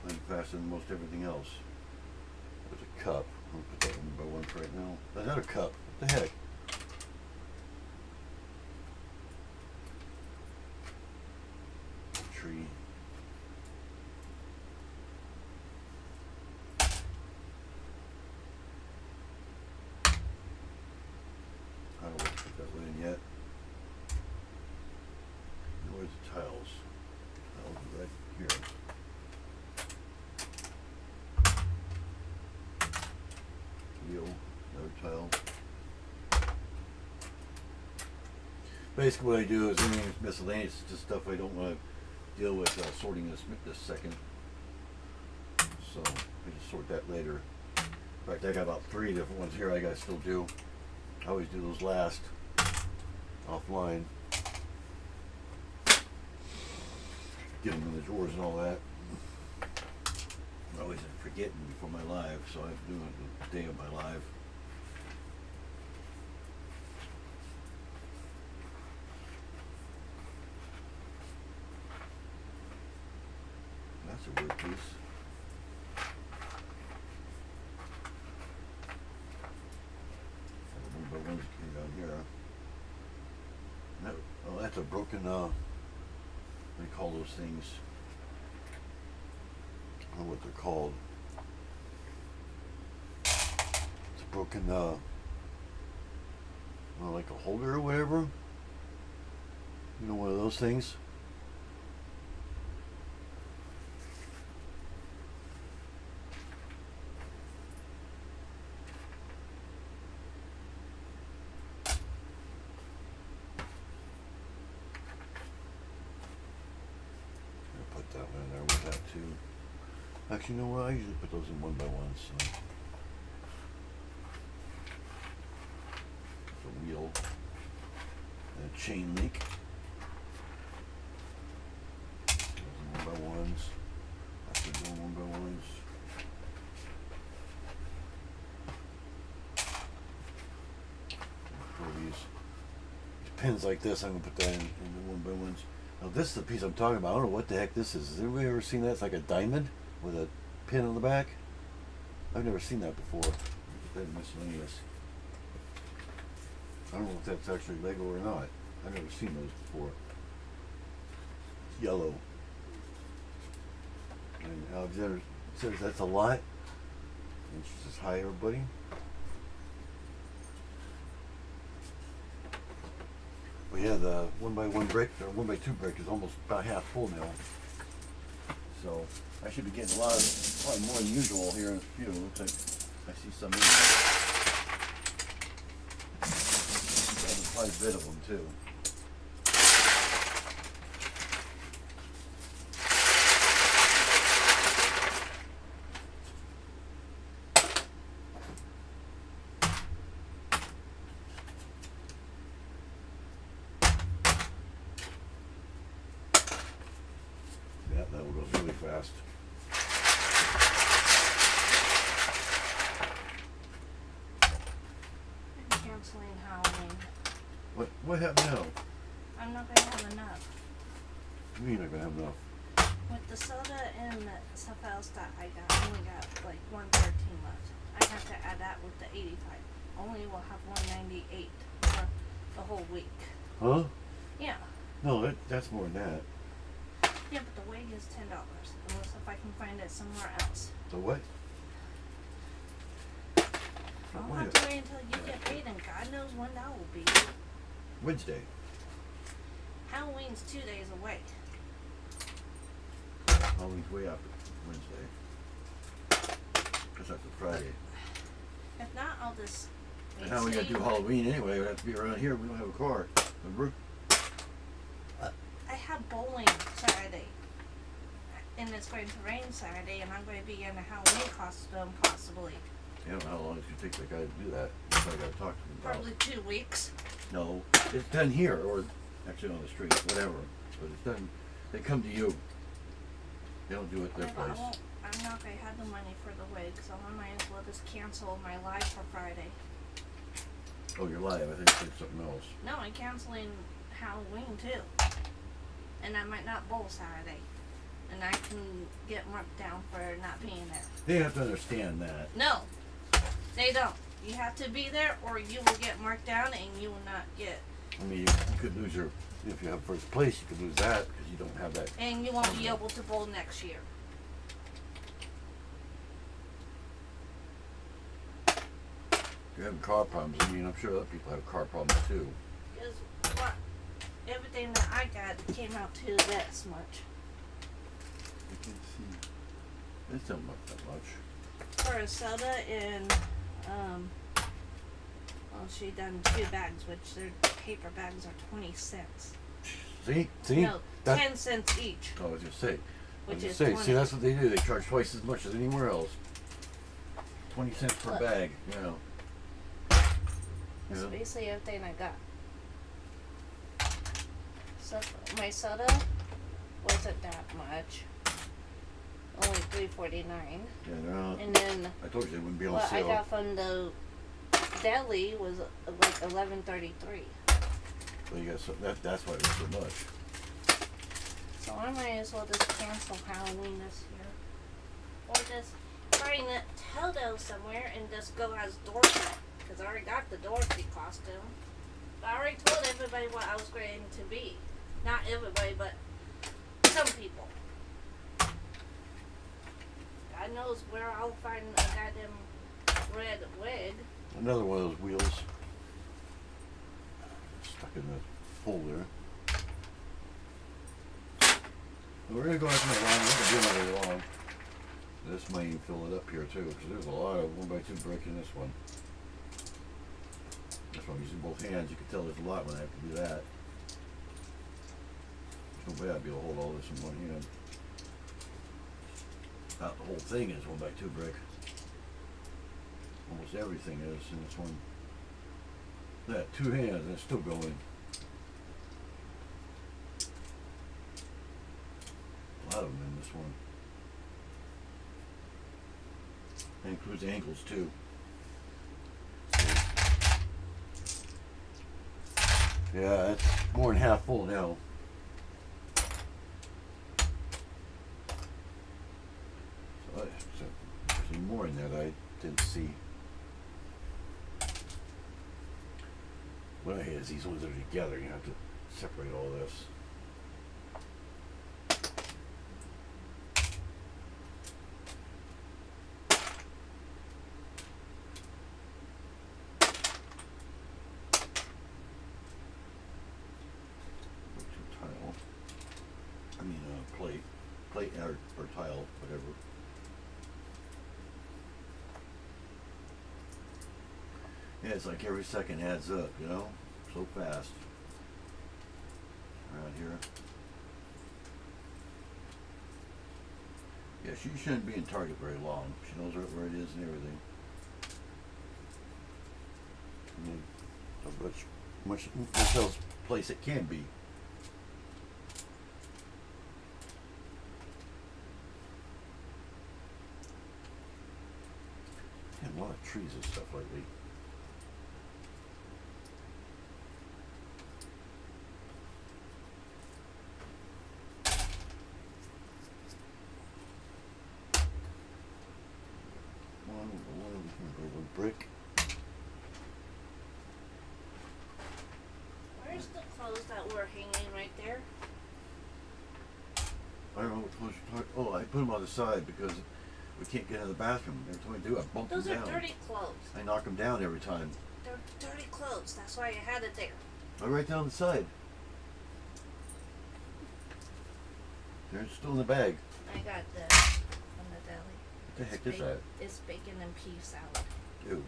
And faster than most everything else. There's a cup. I'll put that 1x1 for right now. Another cup. What the heck? Tree. I don't want to put that one in yet. Where's the tiles? Tiles are right here. Wheel, another tile. Basically what I do is anything that's miscellaneous, it's just stuff I don't want to deal with sorting this second. So I just sort that later. In fact, I got about 3 different ones here I gotta still do. I always do those last, offline. Get them in the drawers and all that. I always forgetting before my live, so I have to do it the day of my live. That's a weird piece. One by ones came down here. No, oh, that's a broken, what do you call those things? I don't know what they're called. It's a broken, like a holder or whatever. You know, one of those things. Put that one in there with that too. Actually, you know what? I usually put those in 1x1. So. A wheel and a chain link. Those are 1x1s. I put those 1x1s. For these pins like this, I'm gonna put that in the 1x1s. Now this is the piece I'm talking about. I don't know what the heck this is. Has anybody ever seen that? It's like a diamond with a pin on the back. I've never seen that before. Put that in miscellaneous. I don't know if that's actually Lego or not. I've never seen those before. It's yellow. And Alexander says that's a lot. And she says, hi everybody. But Yeah, the 1x1 brick or 1x2 brick is almost about half full now. So I should be getting a lot more than usual here in a few. Looks like I see some in there. There's quite a bit of them too. Yeah, that one goes really fast. I'm canceling Halloween. What happened now? I'm not gonna have enough. You mean you're not gonna have enough? With the soda and stuff else that I only got like 113 left. I have to add that with the 85. Only will have 198 for the whole week. Huh? Yeah. No, that's more than that. Yeah, but the wig is $10. Unless if I can find it somewhere else. So what? I'll What have is- to wait until you get paid, and God knows when that will be. Wednesday. Halloween's 2 days away. Halloween's way after Wednesday. Because that's a Friday. If not, I'll just. And how we gotta do Halloween anyway? We have to be around here. We don't have a car. Remember? I have bowling Saturday. And it's going to rain Saturday, and I'm going to be in a Halloween costume possibly. I don't know how long it's gonna take the guy to do that. That's what I gotta talk to him about. Probably 2 weeks. No, it's done here or actually on the street, whatever. But it's done. They come to you. They don't do it their Yeah, but place. I'm not going to have the money for the wig, so I might as well just cancel my live for Friday. Oh, you're live. I think you said something else. No, I'm canceling Halloween too. And I might not bowl Saturday. And I can get marked down for not being there. They have to understand that. No, they don't. You have to be there or you will get marked down and you will not get. I mean, you could lose your. If you have first place, you could lose that because you don't have that. And you won't be able to bowl next year. You're having car problems. I mean, I'm sure other people have car problems too. Because what? Everything that I got came out to this much. I can't see. It's not much that much. For a soda and, well, she done 2 bags, which their paper bags are 20 cents. See? No, That- 10 cents each. I was just say. I Which was is just say. 20. See, that's what they do. They charge twice as much as anywhere else. 20 cents per Look. bag. You know. That's Yeah. basically everything I got. So my soda wasn't that much. Only $3.49. Yeah, they're not. And then I told you they wouldn't be on what I sale. got from the deli was like $11.33. Well, you got so, that's why it's so much. So I might as well just cancel Halloween this year. Or just find a Toto somewhere and just go as Dorothy. Because I already got the Dorothy costume. But I already told everybody what I was going to be. Not everybody, but some people. God knows where I'll find a goddamn red wig. Another one of those wheels stuck in the hole there. We're gonna go after the line. We're gonna do another long. This might even fill it up here too, because there's a lot of 1x2 brick in this one. That's why I'm using both hands. You can tell there's a lot when I have to do that. There's no way I'd be able to hold all this in one hand. Not the whole thing is 1x2 brick. Almost everything is in this one. That 2 hands and it's still going. A lot of them in this one. That includes ankles too. Yeah, it's more than half full now. So there's even more in there that I didn't see. What I hate is these ones that are together. You have to separate all this. plate or tile, whatever. Yeah, it's like every second adds up, you know? So fast. Around here. Yeah, she shouldn't be in Target very long. She knows where it is and everything. I mean, so much else place it can be. Had a lot of trees and stuff lately. One brick. Where's the clothes that were hanging right there? I don't know what clothes you're talking. Oh, I put them on the side because we can't get in the bathroom. Every time I do, I bump Those them are down. dirty clothes. I knock them down every time. They're dirty clothes. That's why I had it there. Oh, right down the side. They're still in the bag. I got this from the deli. What the heck is that? It's bacon and pea salad. Ew.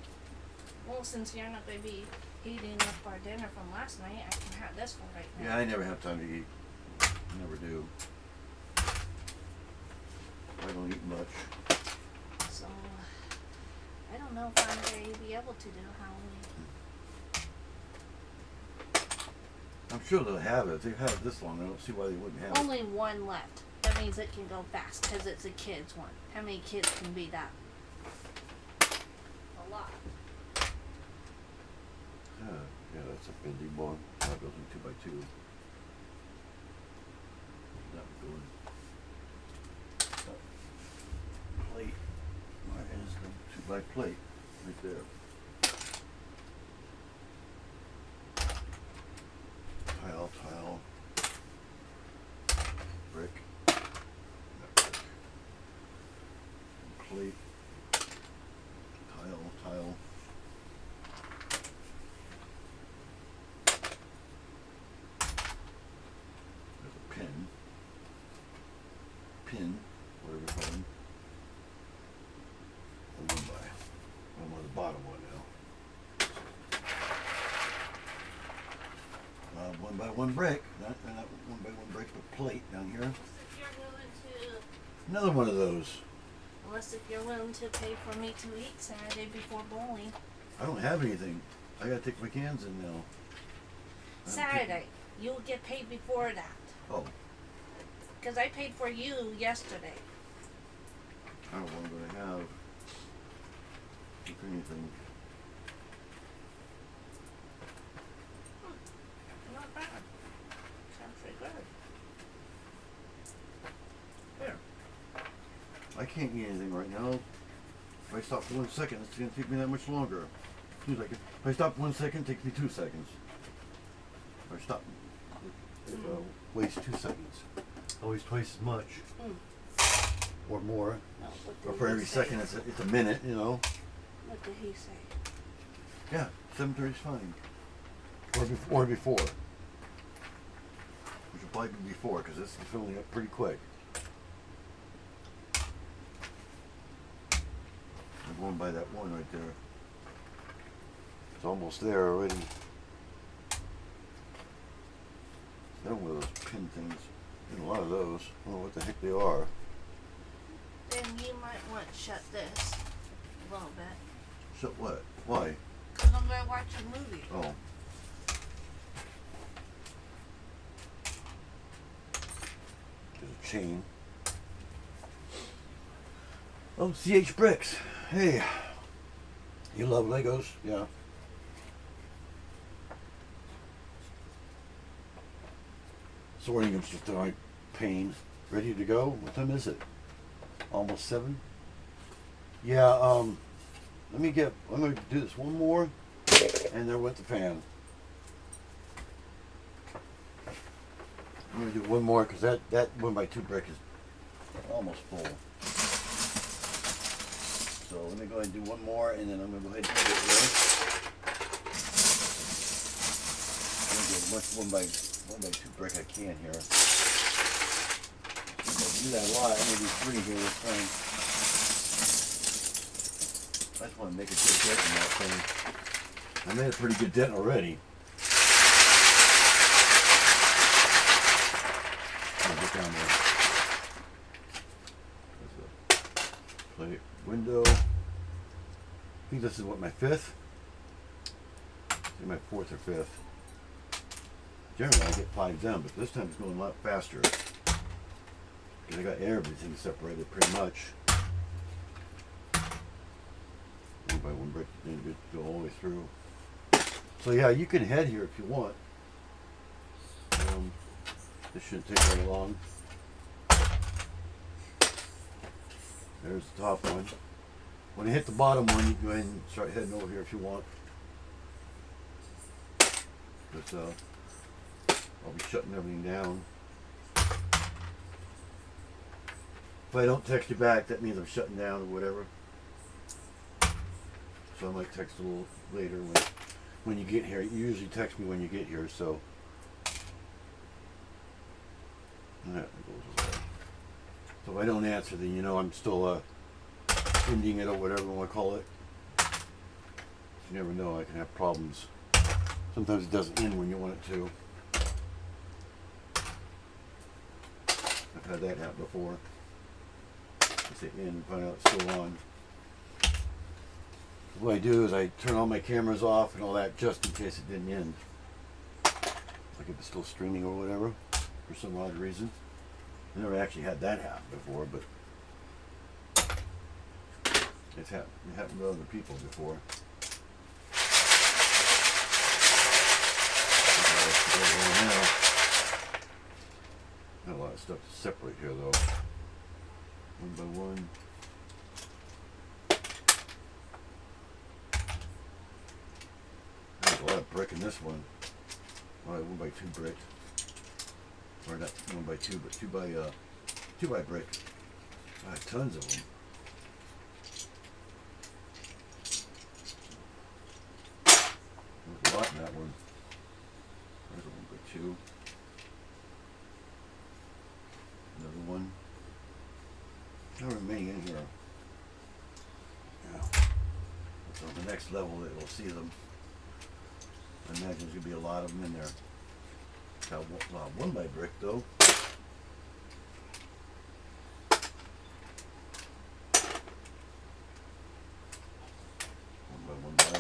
Well, since you're not going to be eating up our dinner from last night, I can have this one right now. Yeah, I never have time to eat. Never do. I don't eat much. So, I don't know if I'm going to be able to do Halloween. I'm sure they'll have it. If they've had it this long, I don't see why they wouldn't have it. Only one left. That means it can go fast because it's a kid's one. How many kids can be that? A lot. Yeah, that's a bendy one. That goes in 2x2. That would go in. Plate. Where is the 2x plate? Right there. Tile. Brick. Not brick. Plate. Tile. There's a pin, whatever you call them. I'm on the bottom one now. One by one brick, not one by one brick, but plate down here. If you're willing to, Another one of those. unless if you're willing to pay for me to eat Saturday before bowling. I don't have anything. I gotta take my cans in now. I don't Saturday, you'll get paid before that. Oh, Because I paid for you yesterday. I don't know what I'm gonna have. If anything. Not bad. Sounds pretty good. Here. I can't eat anything right now. If I stop for 1 second, it's gonna take me that much longer. 2 seconds. If I stop 1 second, it takes me 2 seconds. If I stop, it wastes 2 seconds. Always twice as much. Or more. No, what Or did for he every say? second, it's a minute, you know. What did he say? Yeah, 7:30 is fine. Or before. Which will probably be before, because this is filling up pretty quick. I'm going by that one right there. It's almost there already. Then one of those pin things. There's a lot of those. I don't know what the heck they are. Then you might want to shut this a little bit. So what? Why? Because I'm going to watch a movie. Oh. There's a chain. Oh, CH Bricks. Hey. You love Legos? Yeah. Sorting them's just a right pain. Ready to go? What time is it? Almost 7? Yeah, I'm gonna do this one more, and there went the fan. I'm gonna do one more, because that 1x2 brick is almost full. So let me go ahead and do one more, and then I'm gonna go ahead and put it away. I'm gonna do as much 1x2 brick I can here. do that a lot. I'm gonna do 3 here this time. I just want to make a good dent in that thing. I made a pretty good dent already. I'll get down there. There's a plate window. I think this is what, my 5th? My 4th or 5th. Generally I get 5 done, but this time it's going a lot faster. Because I got everything separated pretty much. 1 by 1 brick, then you go all the way through. So yeah, you can head here if you want. This shouldn't take very long. There's the top one. When you hit the bottom one, you can go ahead and start heading over here if you want. But I'll be shutting everything down. If I don't text you back, that means I'm shutting down or whatever. So I might text a little later when you get here. You usually text me when you get here, so that goes away. So if I don't answer, then you know I'm still ending it or whatever you want to call it. You never know, I can have problems. Sometimes it doesn't end when you want it to. I've had that happen before. I say end and find out it's still on. What I do is I turn all my cameras off and all that just in case it didn't end. Like if it's still streaming or whatever, for some odd reason. I never actually had that happen before, but it happened to other people before. Got a lot of stuff to separate here though. 1 by 1. There's a lot of brick in this one. All right, 1 by 2 brick. Or not 1 by 2, but 2 by brick. Tons of them. There's a lot in that one. There's a 1 by 2. Another one. There are many in here. Yeah. So on the next level, it will see them. I imagine there's going to be a lot of them in there. Got 1 by brick though. 1 by 1 by.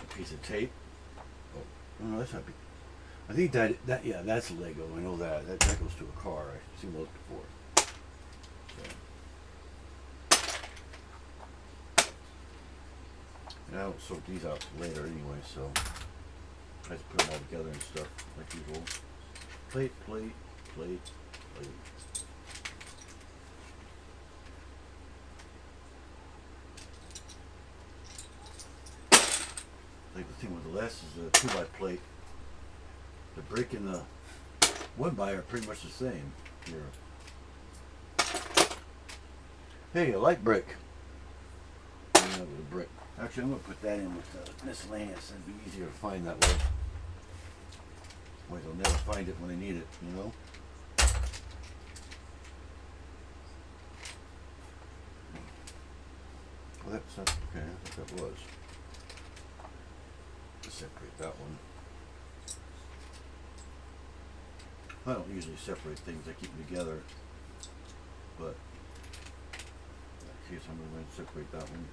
A piece of tape. Oh no, that's not. I think that yeah, that's Lego. I know that goes to a car. I've seen those before. So. And I don't sort these out later anyway, so I just put them all together and stuff like usual. Plate, plate, plate, plate. Like the thing with the less is a 2 by plate. The brick and the 1 by are pretty much the same here. Hey, I like brick. Yeah, with a brick. Actually, I'm going to put that in with the miscellaneous. It'd be easier to find that way. Otherwise, I'll never find it when I need it, you know? Well, that's not, okay, I thought that was. Let's separate that one. I don't usually separate things, I keep them together. But, in that case, I'm going to separate that one.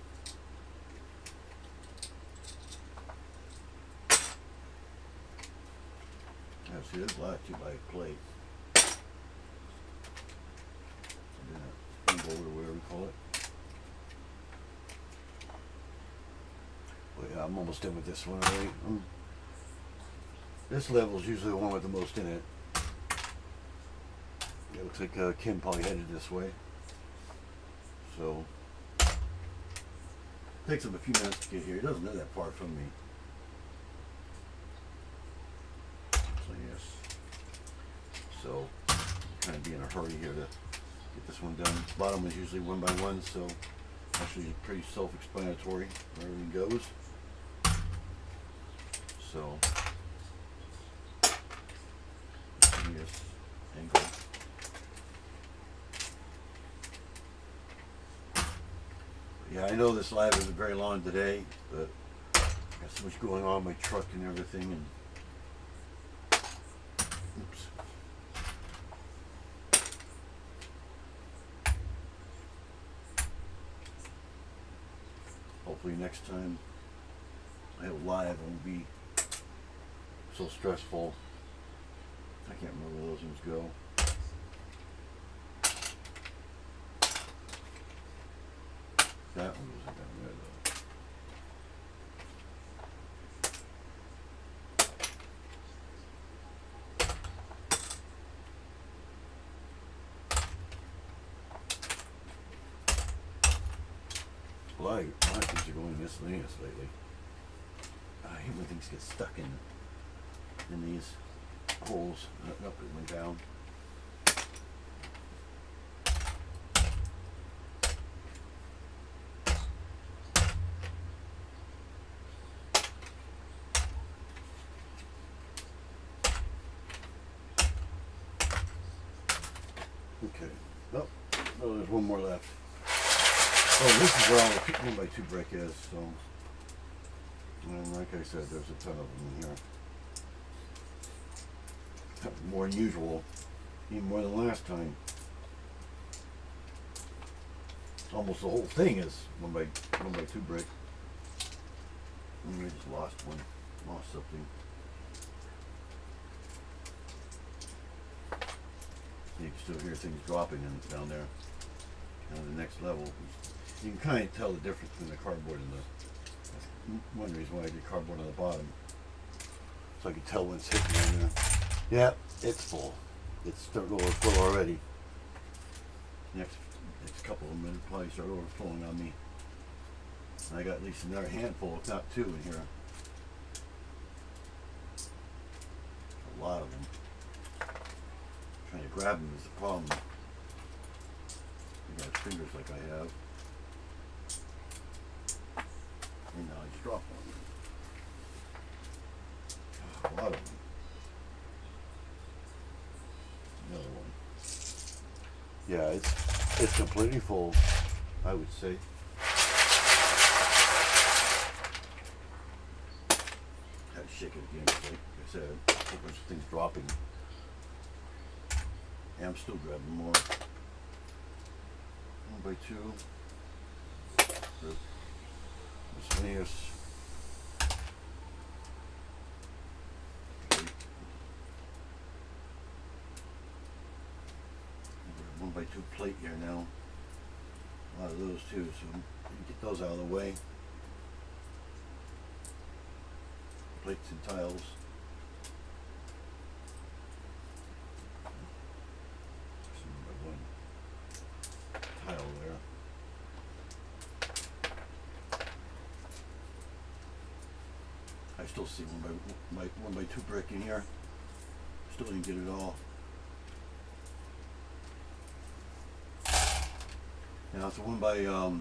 Yeah, see, there's a lot of 2 by plate. Inboard or whatever you call it. Well, yeah, I'm almost done with this one already. This level is usually the one with the most in it. It looks like Kim probably headed this way. So, takes him a few minutes to get here. He doesn't live that far from me. So yes. So, kind of be in a hurry here to get this one done. Bottom is usually 1 by 1, so actually pretty self-explanatory where everything goes. So, yes. this angle. Yeah, I know this live isn't very long today, but I got so much going on in my truck and everything, and oops. Hopefully next time I have live, it won't be so stressful. I can't remember where those ones go. That one wasn't down there though. A lot of things are going miscellaneous lately. I hate when things get stuck in these holes. Up it went down. Okay. Oh, there's one more left. Oh, this is where all the 1x2 brick is, so. And like I said, there's a ton of them in here. More than usual, even more than last time. Almost the whole thing is 1x2 brick. I just lost one, lost something. You can still hear things dropping down there. On the next level, you can kind of tell the difference between the cardboard and the. One reason why I did cardboard on the bottom, so I can tell when it's hitting on there. Yeah, it's full. It's starting to overflow already. Next couple of them will probably start overflowing on me. I got at least another handful, if not two, in here. A lot of them. Trying to grab them is the problem. I got fingers like I have. And now I just dropped one. A lot of them. Another one. Yeah, it's completely full, I would say. Had to shake it again, like I said, a whole bunch of things dropping. Yeah, I'm still grabbing more. 1x2. Miscellaneous. 1x2 plate here now. A lot of those too, so you get those out of the way. Plates and tiles. One tile there. I still see 1x2 brick in here. Still didn't get it all. Now if the 1x2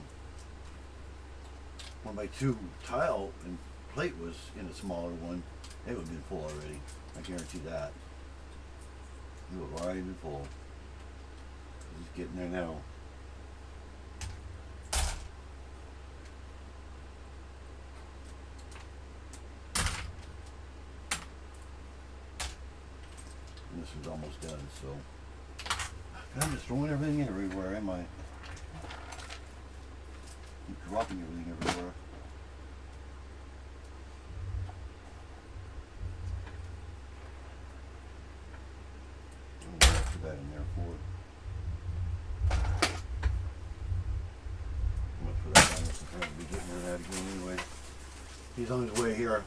tile and plate was in a smaller one, it would have been full already. I guarantee that. It would have already been full. It's getting there now. And this one's almost done, so I'm just throwing everything everywhere, am I? Keep dropping everything everywhere. I'll put that in there for it. I'm gonna put that on this and be getting rid of that again anyway. He's on his way here.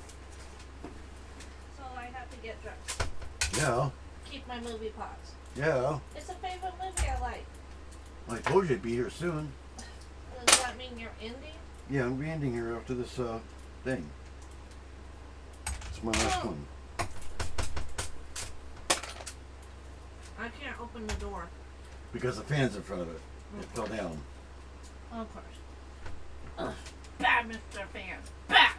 So I have to get dressed. Yeah, Keep my movie paused. yeah. It's a favorite movie I like. I told you I'd be here soon. Does that mean you're ending? Yeah, I'm ending here after this thing. It's my last one. I can't open the door. Because the fan's in front of it. It fell down. Of course. Ugh. Bad, Mr. Fan. Bad!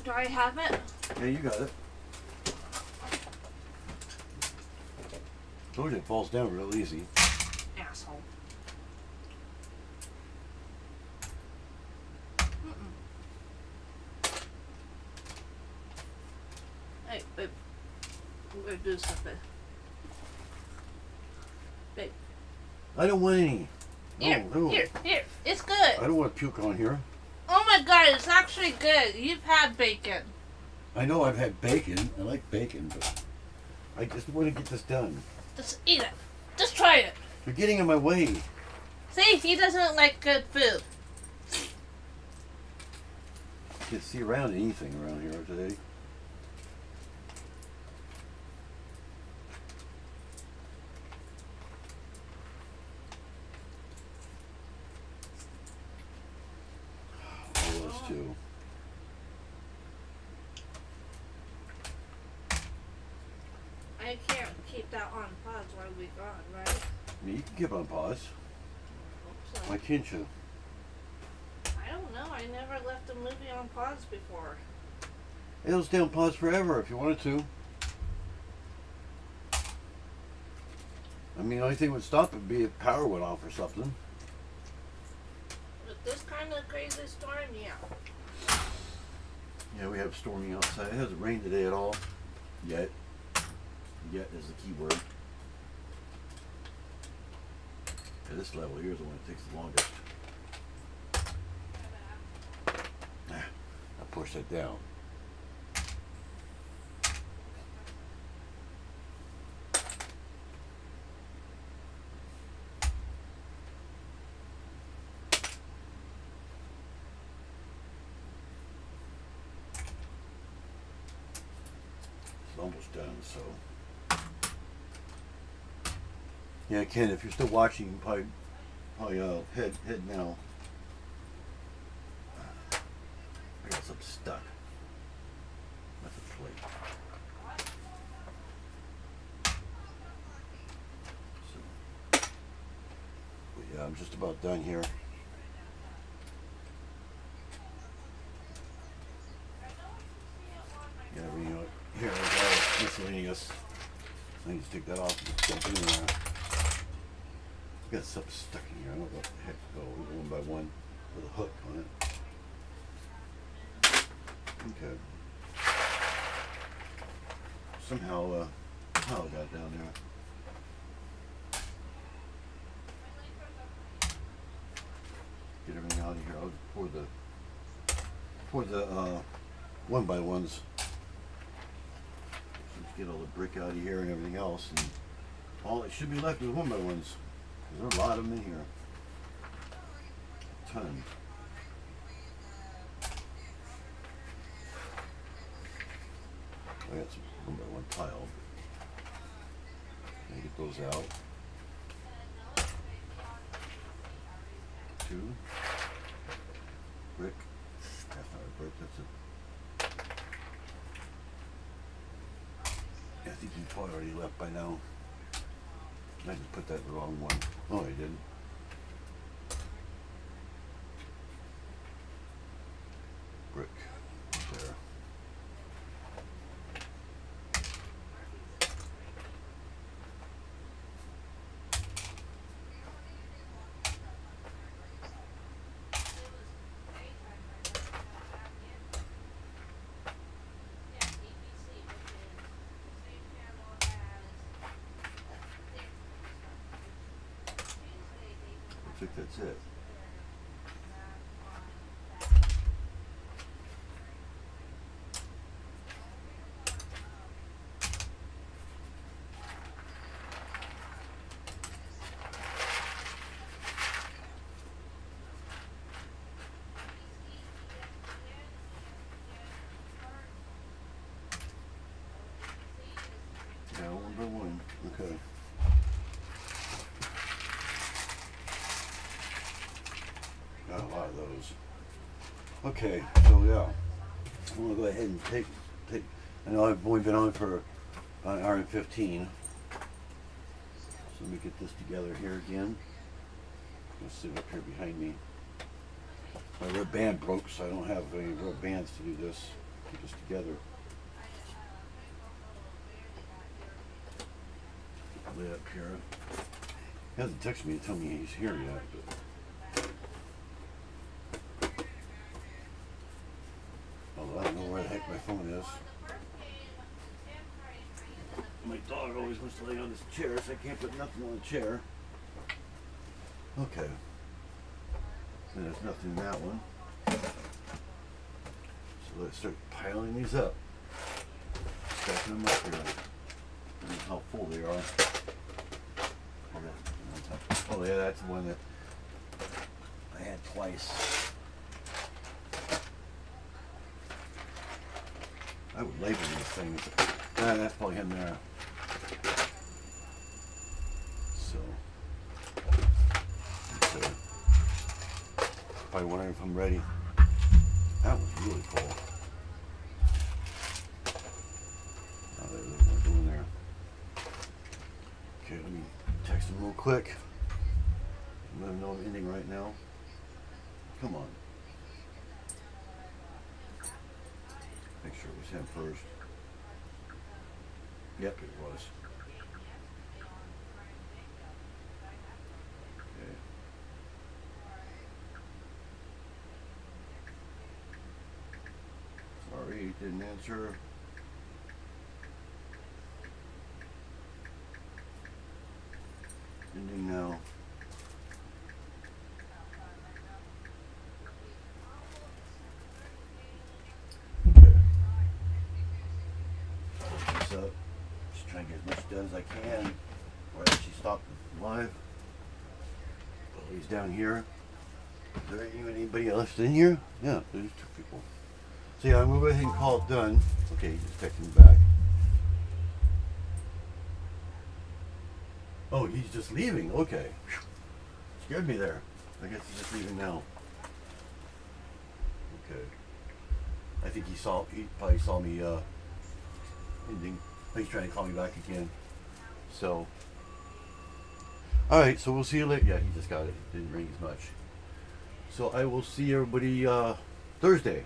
Do I have it? Yeah, you got it. Told you it falls down real easy. Asshole. Hey, babe. I'm gonna do something. Babe. I don't want any. Here, No, no. here. It's good. I don't want to puke on here. Oh my god, it's actually good. You've had bacon. I know I've had bacon. I like bacon, but I just want to get this done. Just eat it. Just try it. You're getting in my way. See, he doesn't like good food. Can't see around anything around here today. All those two. I can't keep that on pause while we gone, right? I mean, you can keep on pause. So, Why can't you? I don't know. I never left a movie on pause before. It'll stay on pause forever if you wanted to. I mean, the only thing would stop it would be if power went off or something. With this kind of crazy storm, yeah. Yeah, we have stormy outside. It hasn't rained today at all. Yet. Yet is the key word. At this level here is the one that takes the longest. I push that down. It's almost done, so. Yeah, Ken, if you're still watching, you can probably head now. I got something stuck. That's a plate. So, but yeah, I'm just about done here. Yeah, you know, here we go, miscellaneous. I can just take that off and jump in there. Got something stuck in here. I don't know what the heck. Oh, one by one with a hook on it. Okay. Somehow, how it got down there. Get everything out of here. I'll pour the one by ones. Let's get all the brick out of here and everything else, and all that should be left is one by ones. There's a lot of them in here. A ton. I got some one by one tile. And get those out. Two. Brick. That's not a brick, that's a. I think you probably already left by now. I just put that in the wrong one. Oh, I didn't. Brick. There. I think that's it. Yeah, one by one. Okay. Got a lot of those. Okay, so yeah, I'm gonna go ahead and take. I know I've only been on for about an hour and 15. So let me get this together here again. Let's sit up here behind me. My rubber band broke, so I don't have any rubber bands to do this. keep us together. Lay up here. He hasn't texted me to tell me he's here yet, but although I don't know where the heck my phone is. My dog always wants to lay on this chair, so I can't put nothing on the chair. Okay. And there's nothing in that one. So let's start piling these up. Stacking them up here. And how full they are. Oh yeah, that's the one that I had twice. I would label these things. That's probably him there. So, okay. Probably wondering if I'm ready. That was really cool. Oh, there's what we're doing there. Okay, let me text him real quick. Let him know I'm ending right now. Come on. Make sure it was him first. Yep, it was. Okay. Sorry, didn't answer. Ending now. Okay. Put this up. Just try and get as much done as I can. Or actually stop live. Well, he's down here. Is there even anybody else in here? Yeah, there's two people. So yeah, I'm gonna go ahead and call it done. Okay, he's just texting back. Oh, he's just leaving. Okay. Whew. Scared me there. I guess he's just leaving now. Okay. I think he probably saw me ending. He's trying to call me back again. So. Alright, so we'll see you later. Yeah, he just got it. Didn't ring as much. So I will see everybody Thursday.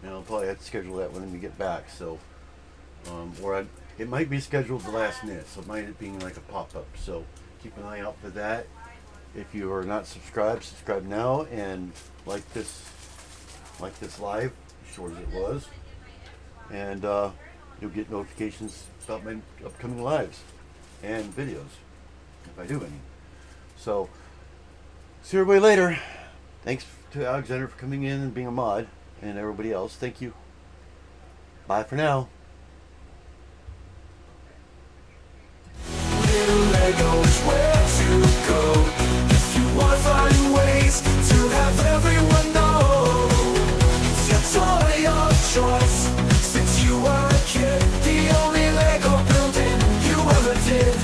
And I'll probably have to schedule that when we get back. So, it might be scheduled the last minute, so it might end up being like a pop-up. So keep an eye out for that. If you are not subscribed, subscribe now and like this live, short as it was, and you'll get notifications about my upcoming lives and videos if I do any. So see everybody later. Thanks to Alexander for coming in and being a mod, and everybody else. Thank you. Bye for now. Little Lego is where to go if you want to find ways to have everyone know it's your toy of choice. Since you were a kid, the only Lego building you ever did.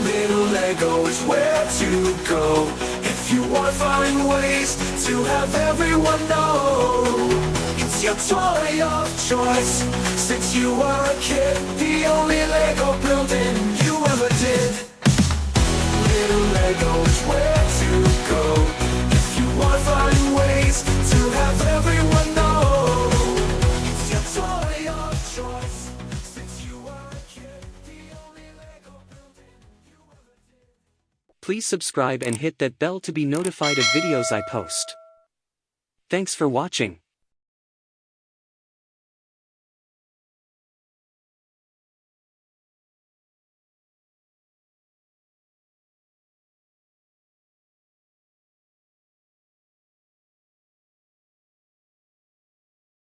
Little Lego is where to go if you want to find ways to have everyone know it's your toy of choice. Since you were a kid, the only Lego building you ever did. Little Lego is where to go if you want to find ways to have everyone know it's your toy of choice. Since you were a kid, the only Lego building you ever did. Please subscribe and hit that bell to be notified of videos I post. Thanks for watching.